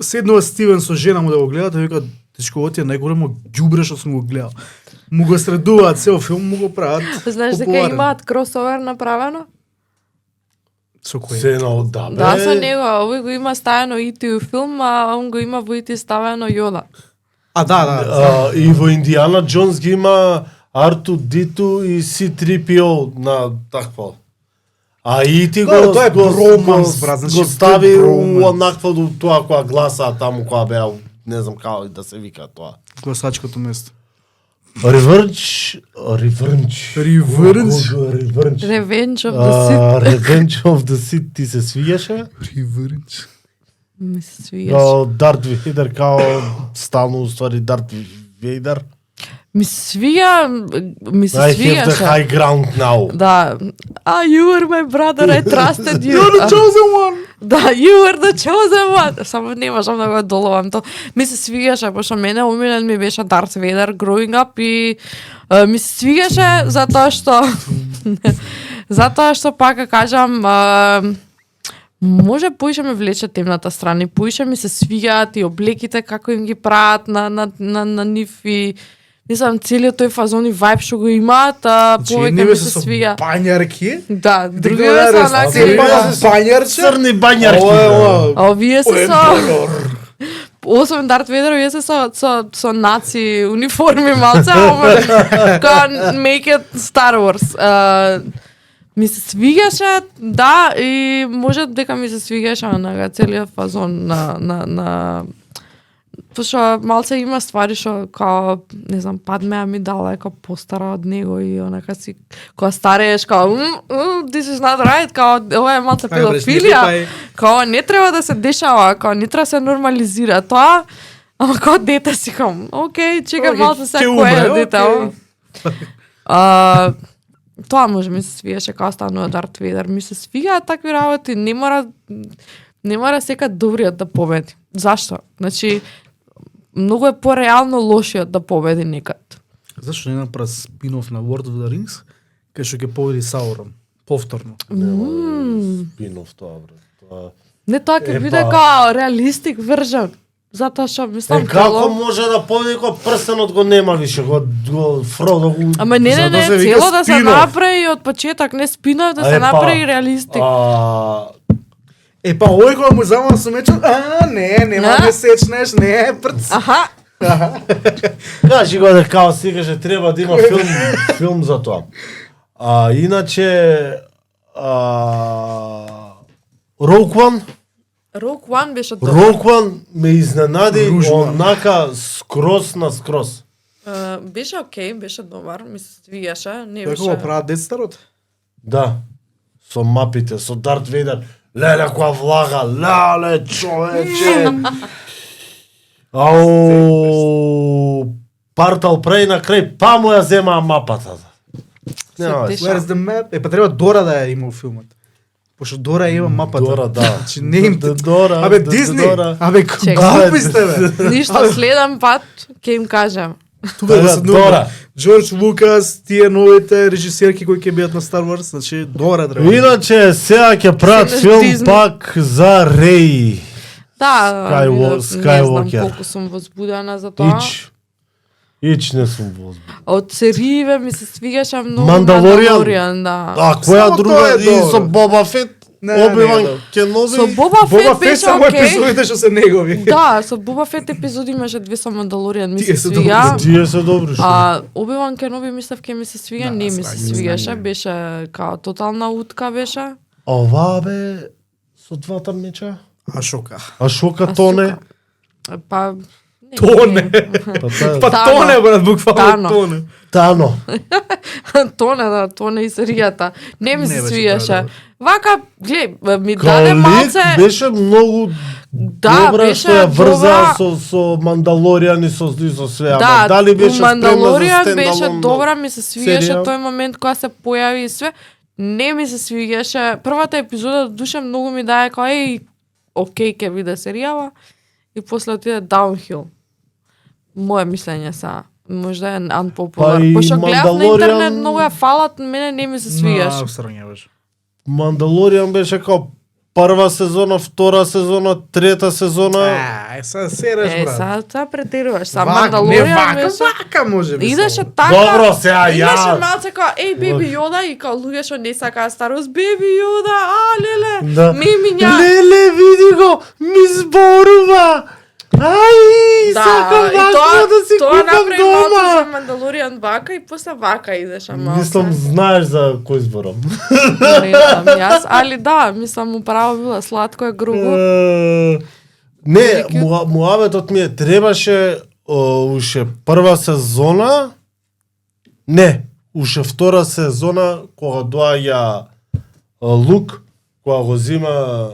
Седнува Стивен со жена му да го гледат и вика, тешко оти е најголемо ѓубре што сум го гледал. Му го средуваат цел филм, му го прават. Знаеш дека популарен. имаат кросовер направено? Со кој? Се на одабе. Да, со него. Овој го има ставено E.T. у филм, а он го има во E.T. ставено Јода. Да. И во Индиана Джонс ги има R2D2 и C3PO на такво. А и ти Да, го тоа е броманс, брат, значи го стави тоа е у броманс. онакво до тоа која гласа таму која беа, не знам како да се вика тоа. Гласачкото место. Revenge. Revenge Revenge of the Sith. Revenge of the Sith ти се свиѓаше? Ми се свиѓаше. Дарт Вейдер као стално уствари Дарт Вейдер. Ми се I have the свиѓаше. high ground now. Да. You were my brother, I trusted you. You're the chosen one! Да, you were the chosen one. Само не можам да го доловам то. Ми се свиѓаше, пошто мене умилен ми беше Дарт Вейдер growing up и ми се свиѓаше затоа што пак кажам може поише ме влече темната страна и поише ми се свиѓаат и облеките како им ги прават на нив и мислам целиот тој фазон и вајб што го имаат, повеќе ми се свиѓа. Бањарки? Да, другиве се онакви. Бањарче? Црни бањарки. А овие се со освен Дарт Вейдер, овие се со наци униформи малце, ама као make it Star Wars. Ми се свиѓаше, да, и може дека ми се свиѓаше на целиот фазон на пошто малце има ствари што као не знам Падме ми дала како постара од него и онака си кога старееш као this is not right, као ова е малце педофилија, као не треба да се дешава, као не треба да се нормализира тоа, ама као дете си кам окей, чека малце се кој е дете. Тоа може ми се свиеше као станува Дарт Вейдер, ми се свигаат такви работи, не мора сека добриот да победи. Зашто? Значи многу е пореално лошиот да победи некад. Зашто не направи спин-офф на Lord of the Rings, кај што ќе победи Саурон повторно? Спин-офф тоа, брат. Не тоа ќе биде као реалистик вержан. Затоа што мислам како може да победи кога прстенот го нема више, го Фродо го. Ама не, цело да се направи од почеток, не спин-офф да се направи реалистик. Па овој кога му замал со мечот, нема да сечнеш, не, прц. Аха. Кажи го дека као секогаш треба да има филм за тоа. Иначе Rogue One беше добар. Rogue One ме изненади онака скрос на скрос. Беше окей, беше добар, ми се свиѓаше, не беше. Како го прават децарот? Да. Со мапите, со Дарт Вейдер. Леле која влага, леле човече. Партал Прей на крај, па му ја земаа мапата. Where's the map? Па треба Дора да ја има во филмот. Пошто Дора има мапата. Дора, да. Значи не им... Дора. Абе, Дизни! Абе, глупи сте, бе! Ништо, следен пат ќе им кажам. Тука го седнува Джордж Лукас, тие новите режисерки кои ќе бидат на Star Wars, значи Дора треба. Иначе сега ќе прават филм пак за Рей. Да, не знам Skywalker. колку сум возбудена за тоа. Ич не сум возбуден. Од серииве ми се свигаше многу Мандалоријан, да. А која друга и со Боба Фет? Оби-Ван Кеноби. Со Боба Боба Фет Фет беше само окей. епизодите што се негови. Да, со Боба Фет епизоди имаше 2 со Мандалоријан, ми Тие се се свија. добри. Тие се добри што. Оби-Ван Кеноби мислев ке ми се свија, Да, не ми се сваќам, свиеше, беше као тотална утка беше. Ова бе со двата меча. Ашока. Ашока А тоне. сука, Па не, Тоне. не. Па Тано. тоне, брат, буквално Тано. тоне. Тано. Тоне, да, тоне и серијата. Не ми Не се беше свиеше. добро. Вака, глеј, ми Као даде лик малце... беше многу Да, добра беше што ја врзаа добра. со Мандалоријан и со све. Да, Ама дали беше спремна за Мандалоријан беше стендалон? добра, ми се свиеше серија? тој момент кога се појави и све. Не ми се свиеше. Првата епизода душа многу ми дае као еј, окей, ке биде серијава и после отиде downhill. Моje мислење са. Можда е unpopular. Па и Пошто гледав на Мандалоријан- интернет многу ја фалат, мене не ми се свиеше. Срање беше. Мандалоријан беше као прва сезона, втора сезона, трета сезона. Са сереш, брат. Са претеруваш. Са Вака, не Мандалоријан вака, беше... вака може би. Идеше само. така. Добро, сега Имаше ја. малце као, еј, Беби Јода, и као луѓе што не сакаа старост, Беби Јода, леле, Да. мимиња. Леле, види го, ми зборува. Ај, сакам и вака да си тоа купам направи малку за дома. Мандалоријан вака и после вака идеше малце. Мислам, знаеш за кој зборам. Не знам јас, али да, мислам, управо било сладко е грубо. Не, Велики- муабетот ми требаше уште прва сезона. Не, уште втора сезона кога доаѓа Лук, кога го зима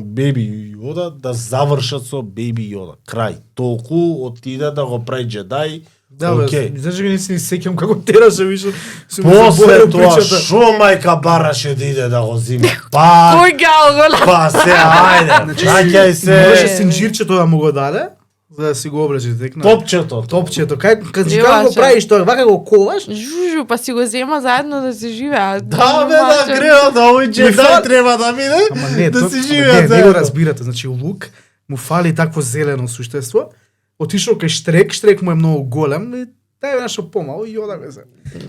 Беби Јода, да завршат со Беби Јода. Крај. Толку отиде да го прави джедај. Да, бе, Океј. значи не си ни сеќам како тераше више. После тоа, шо мајка бараше да иде да го зима? Па, Кој гал го па се, ајде, чакај Можеше се. синџирчето да му го даде, за да си го облечи текна. Топчето. Топчето. Како го Требаше. правиш тоа? Вака го коваш? Жужу, па си го зема заедно да се живеат. Да, бе, да грео, да овој джедај треба да биде, Ама не, да тоа- си не, живеат не го заедно. разбирате. Значи Лук му фали такво зелено суштество. Отишол кај Штрек, Штрек му е многу голем и дај нешто помало и ода ме се.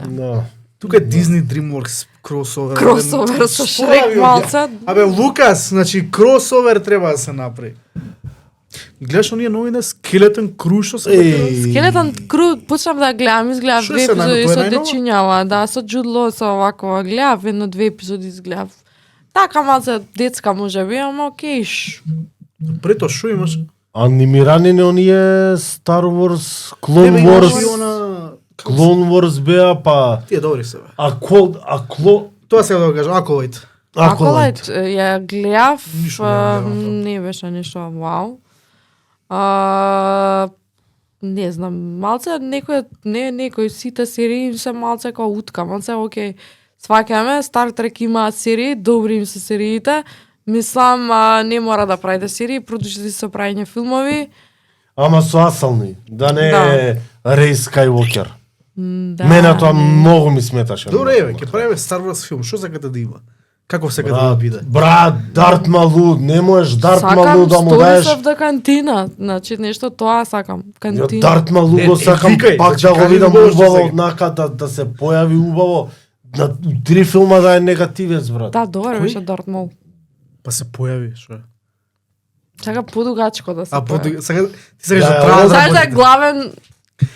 Да. Тука е Disney DreamWorks кросовер. Кросовер со Што Шрек прави овде? малце. Абе Лукас, значи кросовер треба да се направи. Гледаш оние новине Скелетон Кру што се Еј. Скелетон Кру, почнав да гледам, изгледав Што 2 се најново? епизоди Тоа е со најново? дечињава, да, со Джуд Лоу, со овакова, гледав едно 2 епизоди изгледав. Така малце детска може би, ама окей. Прето шо имаш? Анимирани не оние Star Wars, Clone Тебе имаш и Wars, она Clone Wars беа, па Тие добри се бе. Акло... Тоа сега да го кажам, Acolyte. Аколайт ја гледав, Ништо не ја гледав, тоа. не беше нешто вау. Не знам, малце некој сите серии им се малце како утка, малце окей. Сваќаме, Star Trek има серии, добри им се сериите. Мислам, не мора да правите серии, продолжите со правење филмови. Ама со асални, да не е Рей Скайуокер. Да, Мене тоа не. многу ми сметаше. Добре, еве, ќе правиме Star Wars филм. Што сакате да има? Како сакате да Брат, биде? брат, Дарт Малу, не можеш Дарт Малу Сакам да му Stories даеш. of the Cantina, значи нешто тоа сакам. Ја Кантина. Дарт Малу го сакам викај, пак значи, да го кај видам го што убаво сега? однака да се појави убаво. На 3 филма да е негативец, брат. Да, добро Кој? беше Дарт Мол. Па се појави, што е? Сака подугачко да се А појави. сега ти сакаш Да, да траат Знаеш да е работите. главен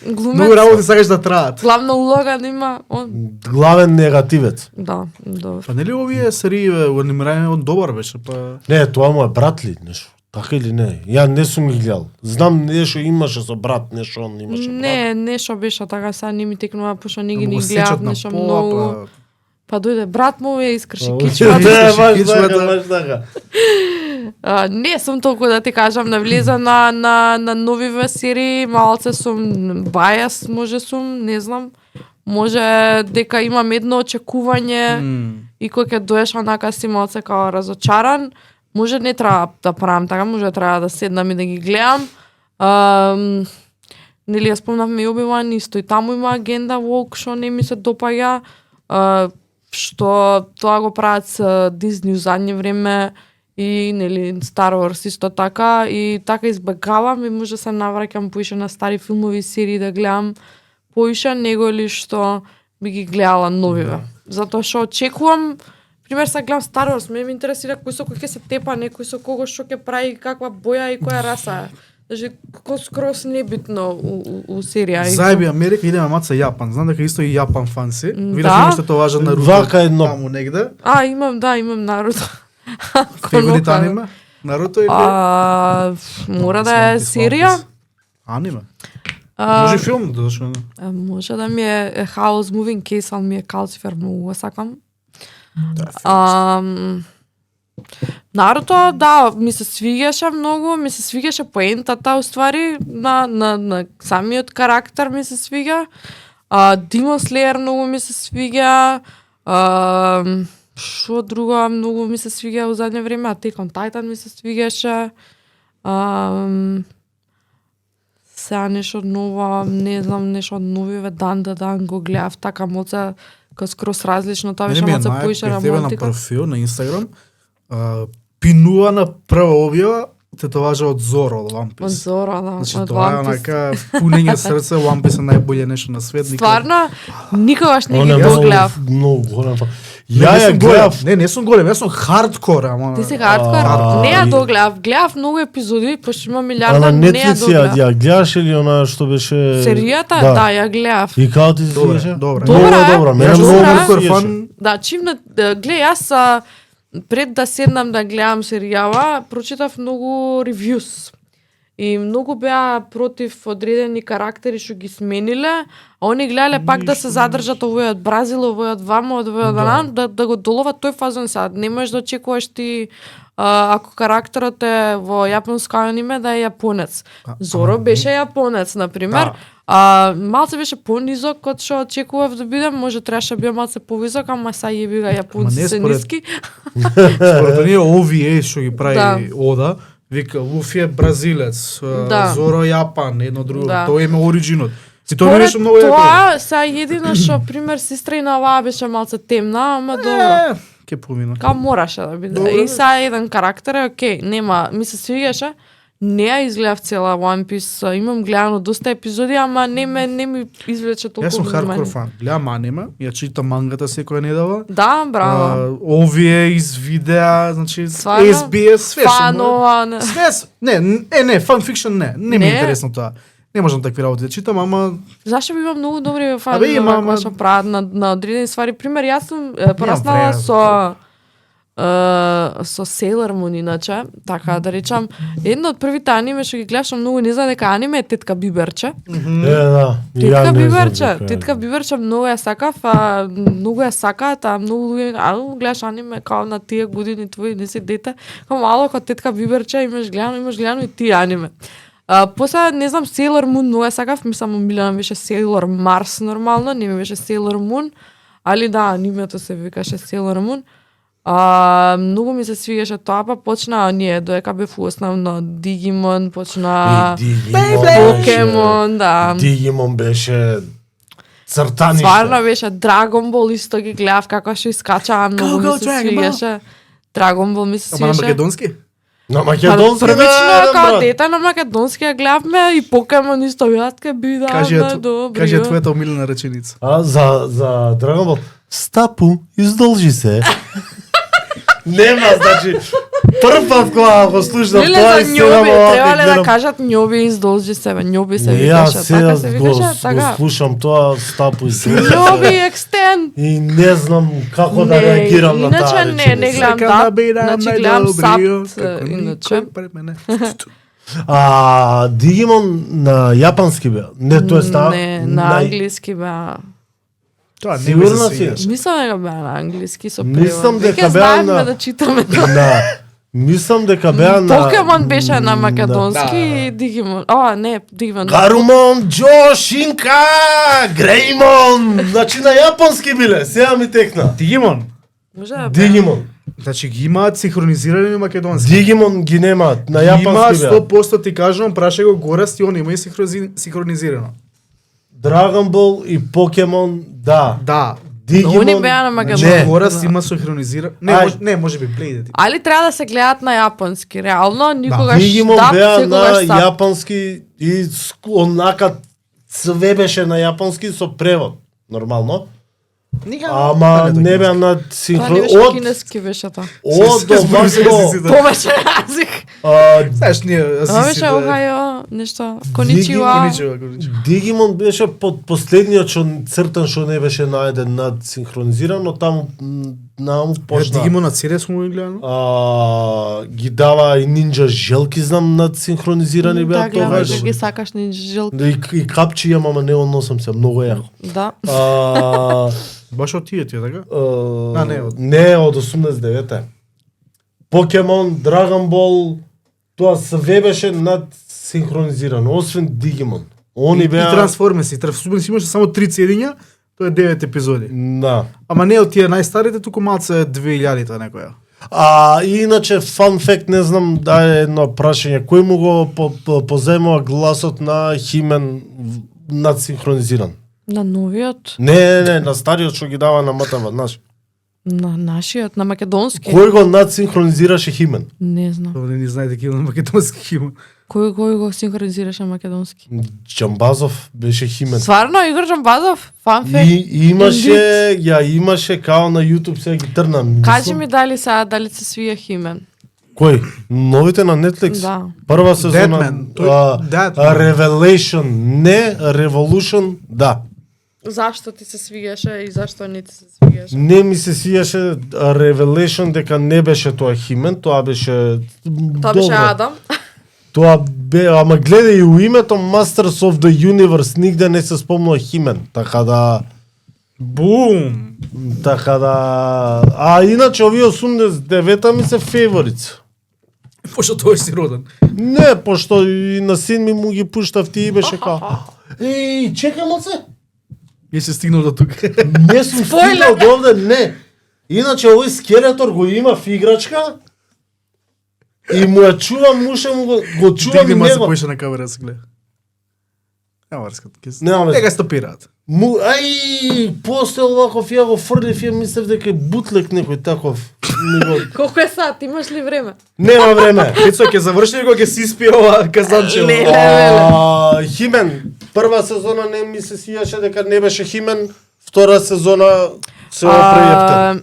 глумец. Многу работи сакаш да траат. Главна улога да има он. Главен негативец. Да, добро. Па нели овие серии во анимирање он добар беше, па Не, тоа му е брат ли нешто? Така или не? Ја не сум ги гледал. Знам нешто имаше со брат, нешто он имаше брат. Не, нешто беше така, сега не ми текнува, пошто не ги му ни го гледав сечат на нешто пола, многу. Па дојде брат му ја искрши Да, кичмата. баш кичмата. така, баш така. Не сум толку да ти кажам навлеза на новиве серии, малце сум бајас, може сум, не знам. Може дека имам едно очекување и кој ќе доеш онака си малце као разочаран, може не треба да правам така, може треба да седнам и да ги гледам. Нели ја спомнавме и Obi-Wan, исто и таму има агенда woke што не ми се допаѓа, што тоа го прават со Disney у задње време и нели Star Wars исто така и така избегавам и може се навраќам поише на стари филмови и серии да гледам поише него ли што би ги гледала новиве. Затоа што очекувам пример сега гледам Star Wars, ме интересира кој со кој ќе се тепа, некој со кого што ќе прави, каква боја и која раса е. Значи, како скрос небитно у серија. Заеби Америка, идеме маца Јапан. Знам дека исто и Јапан фан си. Видиш Да. нешто тоа важно на Вака едно. таму негде. Имам Наруто. Фаворит аниме? Наруто или? Мора да е серија. Аниме. А, Може филм, зашто не? Може да ми е House Moving Castle, ми е Калцифер, многу го сакам. Наруто, да, ми се свигаше многу, ми се свигаше поентата, уствари, на самиот карактер ми се свига. Demon Slayer многу ми се свига. Шо друго многу ми се свига во задње време, Attack on Titan ми се свигаше. Сега нешто ново, не знам, нешто новиве дан го гледав, така моца како скрос различно, тоа беше моца поише романтика. На романтика. профил на Инстаграм, пинува на прва објава, тетоважа од Зоро, од One Piece. Од Зоро, да, Значи од тоа е One Piece. онака пунење срце, One Piece е најбоље нешто на свет. Стварно, никогаш не Он ги е го многу- гледав. Многу голем фан. Не Ја ја сум гледав. голем. Не сум голем, јас сум хардкор, ама. Ти си хардкор? Не ја догледав. Гледав многу епизоди, пошто има А милиарда, на не ја Netflix ја догледав. ја гледаш или она што беше Серијата? Да, ја гледав. И како ти се Добре, свиѓаше? добре. Многу Добра е. добра. Мене Јас Добра многу сум е. ме хардкор свиѓаше. фан. Да, чимна, гледа, јас пред да седнам да гледам серијала, прочитав многу ревјус. И многу беа против одредени карактери што ги смениле, а они гледале пак да се задржат овој од Бразил, овој од вамо, овој од онам, да го доловат тој фазон сега. Не можеш да очекуваш ти ако карактерот е во јапонско аниме да е јапонец. Зоро беше јапонец, на пример. Малце беше понизок од што очекував да биде, може требаше да биде малце повисок, ама са јеби га Ама јапонци не се според- ниски. Според оние OVA што ги прави Да. Ода, вика Луфи е бразилец, Да. Зоро Јапан, едно друго. Да. Тоа име оригинот. И тоа ми Според беше многу јако. тоа, са едино што, пример, сестра и на оваа беше малце темна, ама добро. Ке помина. Као мораше да биде. Добро. И са еден карактер е окей, нема, ми се свигаше. Не ја изгледав цела One Piece, имам гледано доста епизоди, ама не ми извлече толку Јас сум хардкор внимание. фан. Гледам аниме, ја читам мангата секоја недела. Да, браво. OVA из видеа, значи Стварно? SBS, све што Фанова, не. Све, не, фан фикшн не ми Не? е интересно тоа. Не можам такви работи да читам, ама Зашто би има многу добри фани Абе, има, ама- што прават на одредени ствари. Пример, јас сум пораснала време за со Sailor Moon иначе, така да речам, едно од првите аниме што ги гледаш, многу не знам дека аниме е Тетка Биберче. Да. и ја Тетка не знам Биберче, дека е. Тетка Биберче многу ја сакав, многу ја сакаат, многу луѓе, гледаш аниме као на тие години твои не си дете, као мало како Тетка Биберче имаш гледано и тие аниме. После не знам Sailor Moon многу ја сакав, мислам омилена ми беше Sailor Mars нормално, не ми беше Sailor Moon, али да, анимето се викаше Sailor Moon. Многу ми се свигаше тоа, па почна ние доека бев основно Digimon, почна Покемон, да. Дигимон беше цртаниште. Стварно беше Dragon Ball исто ги гледав како што искачаа, многу Go, ми се Dragon Ball. свигаше. Dragon Ball ми се ама на свигаше. македонски? На македонски Првично као дете на македонски ја гледавме и Покемон исто јатка бида Кажи на ја добри. кажи ја твојата омилена реченица. За Dragon Ball. Стапу, издолжи се. Нема, значи, прв пат кога го слушам Леле тоа за и њоби, сега требале да гледам. кажат њоби издолжи себе, њоби се Ја викаше, сега така се викаше, го така. слушам тоа, стапу, издолжи Њоби се. екстен. И не знам како да реагирам на таа Иначе не реченица. гледам Сакам да, бидам значи гледам најдобриот, сад, како иначе. никој пред мене. Дигимон на јапански беа. Не, тоест Не, на англиски беа. Тоа не ми Сигурна се си? свиѓаше. Мислам дека беа на англиски со Мислам превод. дека Веќе беа знаевме на- да читаме тоа. Мислам дека беа на Покемон беше на македонски Да. и Дигимон. Не, Дигимон. Гарумон, Джо, Шинка, Греймон. Значи на јапонски биле, сега ми текна. Дигимон. Може да беа. Дигимон. Значи ги имаат синхронизирани на македонски. Дигимон ги немаат, на Има јапонски беа. 100% ти кажувам, прашај го Гораст и он има и синхронизирано. Dragon Ball и Покемон, да. Да. Дигимон. Они беа на македонски. Не. Гораст има синхронизирано. Не, може би Play Али треба да се гледаат на јапонски, реално никогаш Дигимон да, беа на секогаш сап. јапонски и онака све беше на јапонски со превод, нормално. Ама не беа над Тоа синхрон. не беше кинески беше тоа. Од овако Повеќе јазик. Знаеш, ние Ова беше Охајо, нешто. Коничиуа. Дигимон беше под последниот цртан што не беше најден над синхронизиран, но таму почна. Дигимон на серија сум го гледал. Ги дава и нинџа желки, знам, над синхронизирани беа тогаш. Да, ги сакаш нинџа желки. Да, и капчи имам, ама не односам се, многу јако. Да. Баш од тие, така? Не, од 89-те. Покемон, Dragon Ball, тоа све беше над синхронизирано, освен Дигимон. Они беа... И Трансформерси. Трансформерси имаше само 3 цедиња, тоа е 9 епизоди. Да. Ама не од тие најстарите, туку малце 2000-та некоја. Иначе, фан факт, не знам да е едно прашање, кој му го поземува гласот на Химен над синхронизиран? На новиот? Не, на стариот што ги дава на МТВ, знаеш. На нашиот, на македонски. Кој го надсинхронизираше Химен? Не знам. Тоа не знаете ки на македонски химн. Кој го синхронизираше на македонски? Џамбазов беше Химен. Сварно Игор Џамбазов? Фан факт. И имаше као на YouTube сега ги трна. Кажи ми дали дали се свија Химен. Кој? Новите на Netflix? Да. Прва сезона Deadman. Deadman. Revelation, не Revolution, да. Зашто ти се свигаше и зашто не ти се свигаше? Не ми се свиеше Revelation дека не беше тоа Химен, тоа беше Тоа беше Адам. Тоа бе, ама гледај и у името Masters of the Universe нигде не се спомнува Химен, така да Бум! иначе овие 89-та ми се февориц. Пошто тој си роден. Не, пошто и на син ми му ги пуштав ти и беше као. Еј, чекај малце. И се стигнал до тука. Не сум стигнал до овде, не. Иначе овој скелетор го има в играчка и му ја чувам, муше му го чувам и Дигни ма се него. поише на камера се гледа. Нема врска. Нема врска. Нека стопираат. Постел ваков, ја го фрлив, ја мислев дека е бутлек некој таков. Колку е сат, имаш ли време? Нема време. Децо ќе заврши кога ќе си испие ова казанчево. Химен, прва сезона не ми се сијаше дека не беше Химен, втора сезона се опрејептен.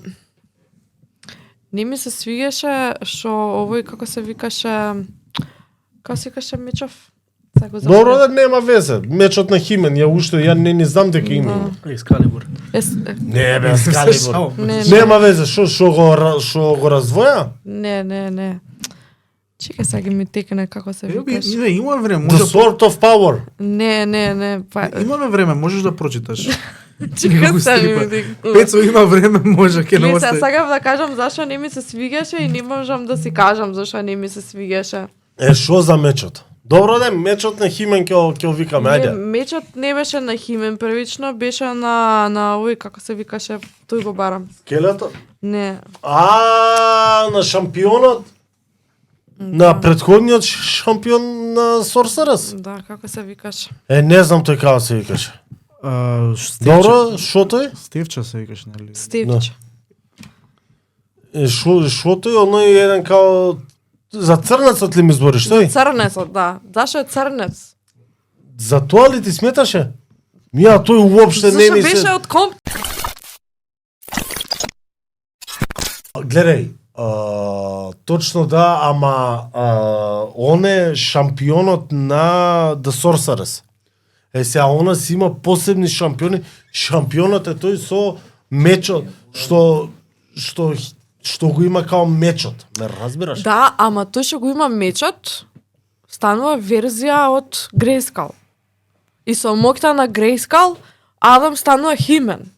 Не ми се свигаше што овој како се викаше Мечов. Добро да нема везе. Мечот на Химен, ја не знам дека има. Екскалибур. Не бе, Екскалибур. Не. Нема везе, што го раздвоја? Не. Чекај сега ми текне како се викаш. Не, има време, The може. Sword of Power. Не. Имаме време, можеш да прочиташ. Чекај сега ми текне. Пецо има време, може ке Не, не сега остане. сакам да кажам зашто не ми се свигаше и не можам да си кажам зашто не ми се свигаше. Што за мечот? Добро да, мечот на Химен ќе викаме, ајде. Мечот не беше на Химен, првично беше на овој како се викаше, тој го барам. Скелетот? Не. На шампионот? На претходниот шампион на Sorcerers? Да, како се викаше? Не знам тој како се викаше. Добро, што тој? Стевча се викаш, нели? Стевче. Што тој, оној еден као за црнецот ли ми збориш тој? Црнецот, да. Зашо е црнец? За тоа ли ти сметаше? Тој уопште не Зашо ми се... беше од комп? Гледај, точно да, ама он е шампионот на The Sorceress. Сега она си има посебни шампиони. Шампионот е тој со мечот, што го има као мечот. Ме разбираш? Да, ама тој што го има мечот, станува верзија од Грейскал. И со моќта на Грейскал, Адам станува Химен.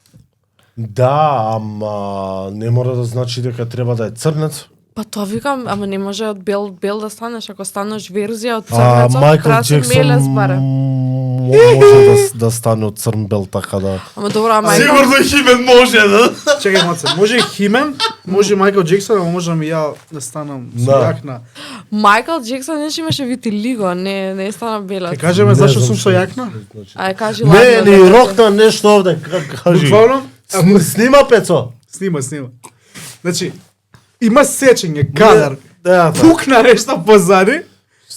Да, ама не мора да значи дека треба да е црнец. Па тоа викам, ама не може од бел да станеш, ако станеш верзија од црнецот, Майкл треба да се Джексон мелес баре. може да стане од црн бел, така да... Ама добро, ама Сигурно Химен може, да? Чекај маце, може Химен, може Майкл Джексон, ама можам и ја да станам со Да. јакна. Майкл Джексон нешто имаше витилиго, не стана белец. Ќе кажеме Не зашто знам сум со што. јакна? Ај кажи Не, ладно, ни да. рокна нешто овде, кажи. Буквално? Снима Пецо. Снима. Значи, има сечење, кадар. Да, Пукна нешто позади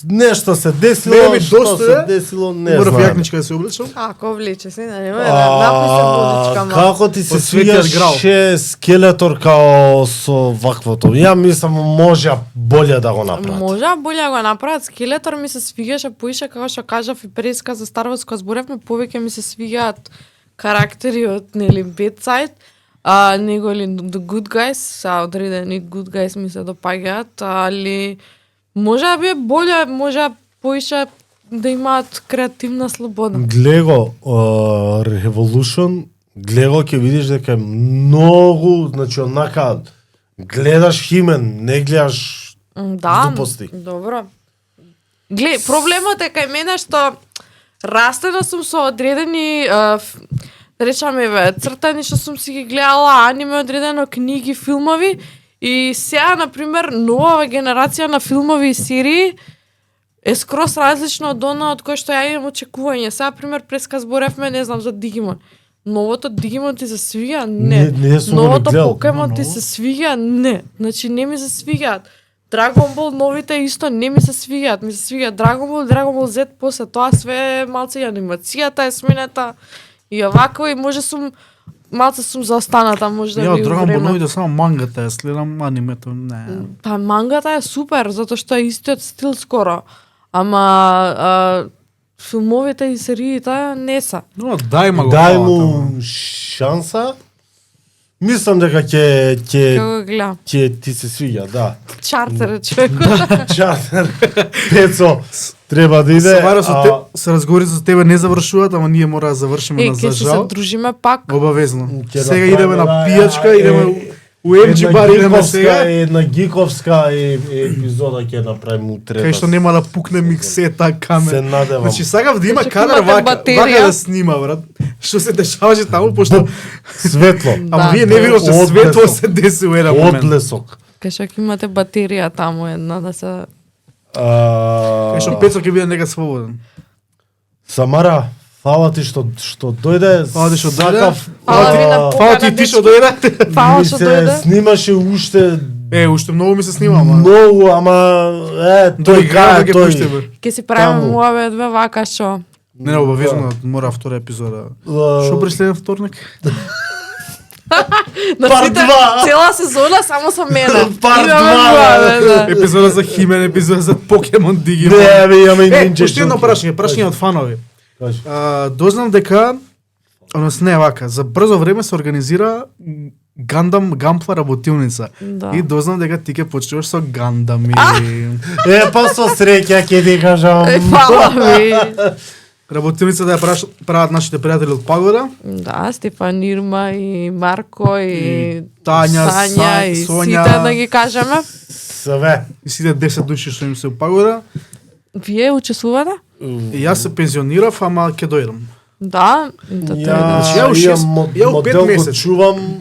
Нешто се десило, Не ми што доста се е. десило, не Морав знам. јакничка да се облечам. Ако влече се, не нема да напише водичка ма. Како ти се Од Светиот Грал. свиѓаше скелетор као со ваквото? Ја мислам може боле да го направат. Може боле да го направат. Скелетор ми се свигаше поише како што кажав и преска за Star Wars кога зборевме, повеќе ми се свигаат карактери од нели Bad Side, него ли The Good Guys, одредени Good Guys ми се допаѓаат, али може да биде боле, може поише да имаат креативна слобода. Глего Revolution, глего ќе видиш дека е многу, значи онака гледаш Химен, не гледаш Да, глупости. добро. Глед, проблемот е кај мене што растена сум со одредени да речеме цртани што сум си ги гледала, аниме одредено, книги, филмови и сега на пример нова генерација на филмови и серии е скрос различно од она од кој што ја имам очекување. Сега пример преска зборевме, не знам, за Digimon. Новото Digimon ти се свиѓа? Не. Не сум го Новото гледал. Покемон ти се свиѓа? Не. Значи не ми се свиѓаат. Dragon Ball новите исто не ми се свиѓаат. Ми се свиѓа Dragon Ball Z, после тоа све малце и анимацијата е сменета. И овако и може сум малце сум заостаната, може да Ја би од Dragon Ball време. новите само мангата ја следам, анимето не. Па мангата е супер, затоа што е истиот стил скоро. Ама филмовите и сериите не са. Но дај го. Дај фала му таму. шанса. Мислам дека ќе Како го гледам. ти се свиѓа, да. Чартер човек. Чатер. Пецо треба да иде. Савара со те, се разговори со тебе не завршуваат, ама ние мора да завршиме на Ќе се зажал. дружиме пак. Обавезно. Ќе Сега направиме, идеме на да, пијачка, идеме у МГ една бар, идеме гиковска, сега. една гиковска епизода ќе направиме утре. Кај што нема да пукне миксета, се камера. надевам. Значи сакав да има Значи, кадар имате вака, батерија. вака да снима, брат. Што се дешаваше таму, пошто Светло. ама Да. вие не видовте Одлесок. светло се деси у еден момент. Одлесок. Кај што ќе имате батерија таму една да се Кај што Пецо ќе биде нека свободен. Самара, фала ти што дојде. Фала ти што дојде. Сакав, Фала ви на Фала ти ти што дојде. Фала ми што се дојде. снимаше уште Уште многу ми се снима, ама. многу, ама тој Тој кај да ги пушти, тој. бе. Ќе си правиме Таму. муаве две вака што. Не, обавезно мора втора епизода. Што преследен вторник? На Пар сите, два. цела сезона само со мене. Пар Идеме два, муаве, да. Епизода за Химен, епизода за Покемон Digimon. Не, бе, имаме и Ninja Уште едно Junkie. прашање од фанови. Кажи. Дознам дека, односно не вака, за брзо време се организира Гандам Гампла работилница. Да. И дознам дека ти ќе почнуваш со Гандами. Па со среќа ќе ти кажам. Фала ви. Работилница да ја прават нашите пријатели од Пагода. Да, Стефан Ирма и Марко и Тања, Сања и Сонја. сите да ги кажеме. Све. И сите 10 души што им се у Пагода. Вие учествувате? И јас се пензионирав, ама ќе дојдам. Да, да Ја, Значи, ја у шест- ја у пет модел го месеци. чувам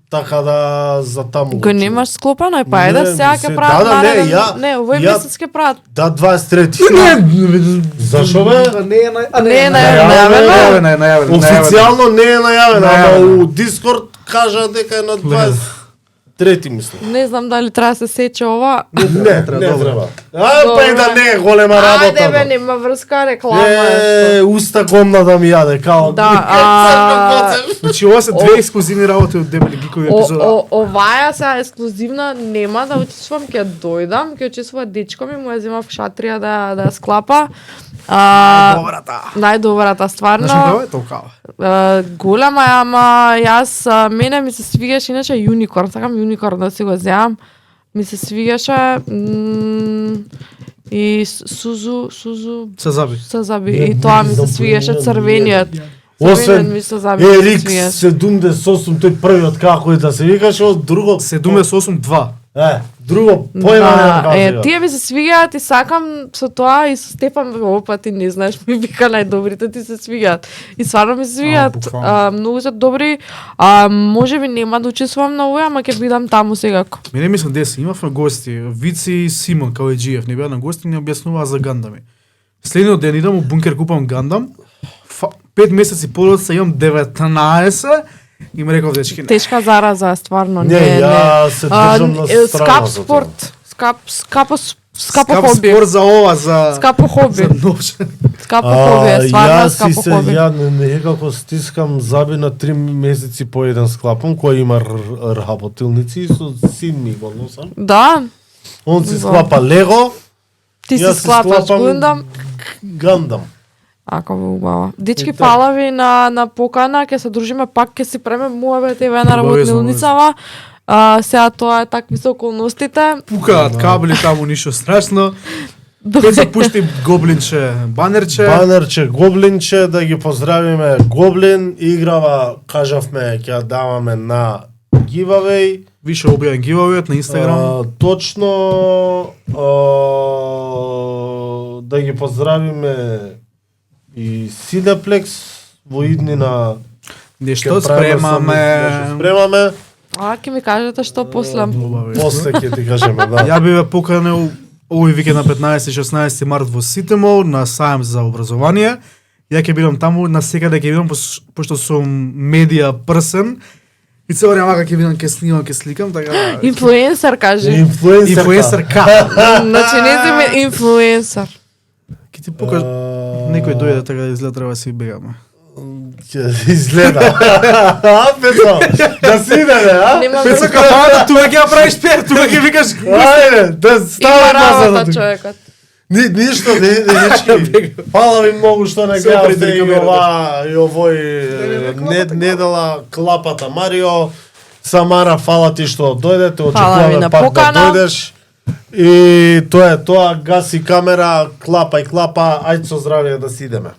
така да за таму. Го чувам. немаш склопено, па Не, еде сега се- ќе прават да, не, нареден. ја- Не, овој ја- месец ќе прават. Да, 23. Зашо бе? Не е Не е најавено. најавено, најавено. Официјално не е најавено, Најавено. ама у Дискорд кажа дека е на 23 мислам. Не знам дали треба да се сече ова. Не добро. треба. Па и да не е голема работа. Ајде бе, да. нема врска, реклама е. Уста комна да ми јаде, као. Да, Значи ова се две ексклузивни работи од Дебели Гикови епизода. Оваја сега ексклузивна нема да учествувам, ќе дојдам, ќе учествува дечко ми, му ја земав шатрија да ја склапа. Добрата. Најдобрата стварно. Значи како е толкава. Голема е, ама јас мене ми се свигаше иначе Юникорн, сакам Юникорн да си го земам. Ми се свигаше и Сузу Се заби. се заби и тоа ми се свигаше црвениот. Освен ми се заби. ми се Ерик свигаше. 78, тој првиот како и да се викаше, од друго 78-2. друго појма немам како. се тие ми се свигаат и сакам со тоа и со Стефан опа ти не знаеш ми вика најдобрите ти се свигаат. И стварно ми се свигаат, буквално. многу се добри. Можеби нема да учествувам на овој, ама ќе бидам таму секако. Мене мислам деси, имавме гости, Вици и Симон Каледжиев, не беа на гости, не објаснуваа за Гандами. Следниот ден идам у бункер купам Гандам. 5 месеци подоцна имам 19 и ми реков дечки не. Тешка зараза, стварно Не, ја се држам на страна скап за тоа. спорт, Скапо Скап хоби. спор за ова, за Скапо хоби. за новчани. Скапо хоби, е стварно скапо хоби. Ја некако стискам заби на 3 месеци по еден склапам, кој има работилници и со син ми го носам. Да, Он си Да. склапа Лего, ти си јас си склапаш склапам Гундам. Гандам. Ако ви убава. Дечки, И така. фала ви на покана, ќе се дружиме пак, ќе си преме муабет еве на Обавезно, работилницава. Сега тоа е такви се околностите. Пукаат кабели таму, ништо страшно. Тој се пушти гоблинче, банерче. Банерче, Гоблинче, да ги поздравиме. Гоблин играва, кажавме, ќе ја даваме на giveaway. Више објавен гивавеот на Инстаграм. Точно да ги поздравиме и Cineplex во иднина Нешто ќе правиме со нив, нешто спремаме. Ќе ми кажете што после. Обавезно. После ќе ти кажеме, да. Ја би ве поканил овој викенд на 15-16 март во Ситемол на сајм за образование. Ја ќе бидам таму, на секаде ќе бидам, пошто сум медија прсен. И цело време ќе бидам, ќе снимам, ќе сликам, така... Инфлуенсер, кажи. Инфлуенсерка. Значи не си инфлуенсер. Ќе ти покаж... Некој дојде така да изгледа, треба да си бегаме. Ќе изгледа. Пецо, да си идеме, а? Нема Пецо врска. кафана, тука ќе ја правиш пер, тука ќе викаш... Ајде, да Има стави работа назад. човекот. Ништо, дечки. Фала ви многу што не Се гледавте опреди и камерата. и овој недела клапата Марио. Самара, фала ти што дојдете, Фала ви очекуваме на пак да покана. дојдеш. И тоа е тоа, гаси камера, клапа и клапа, ајде со здравје да си идеме.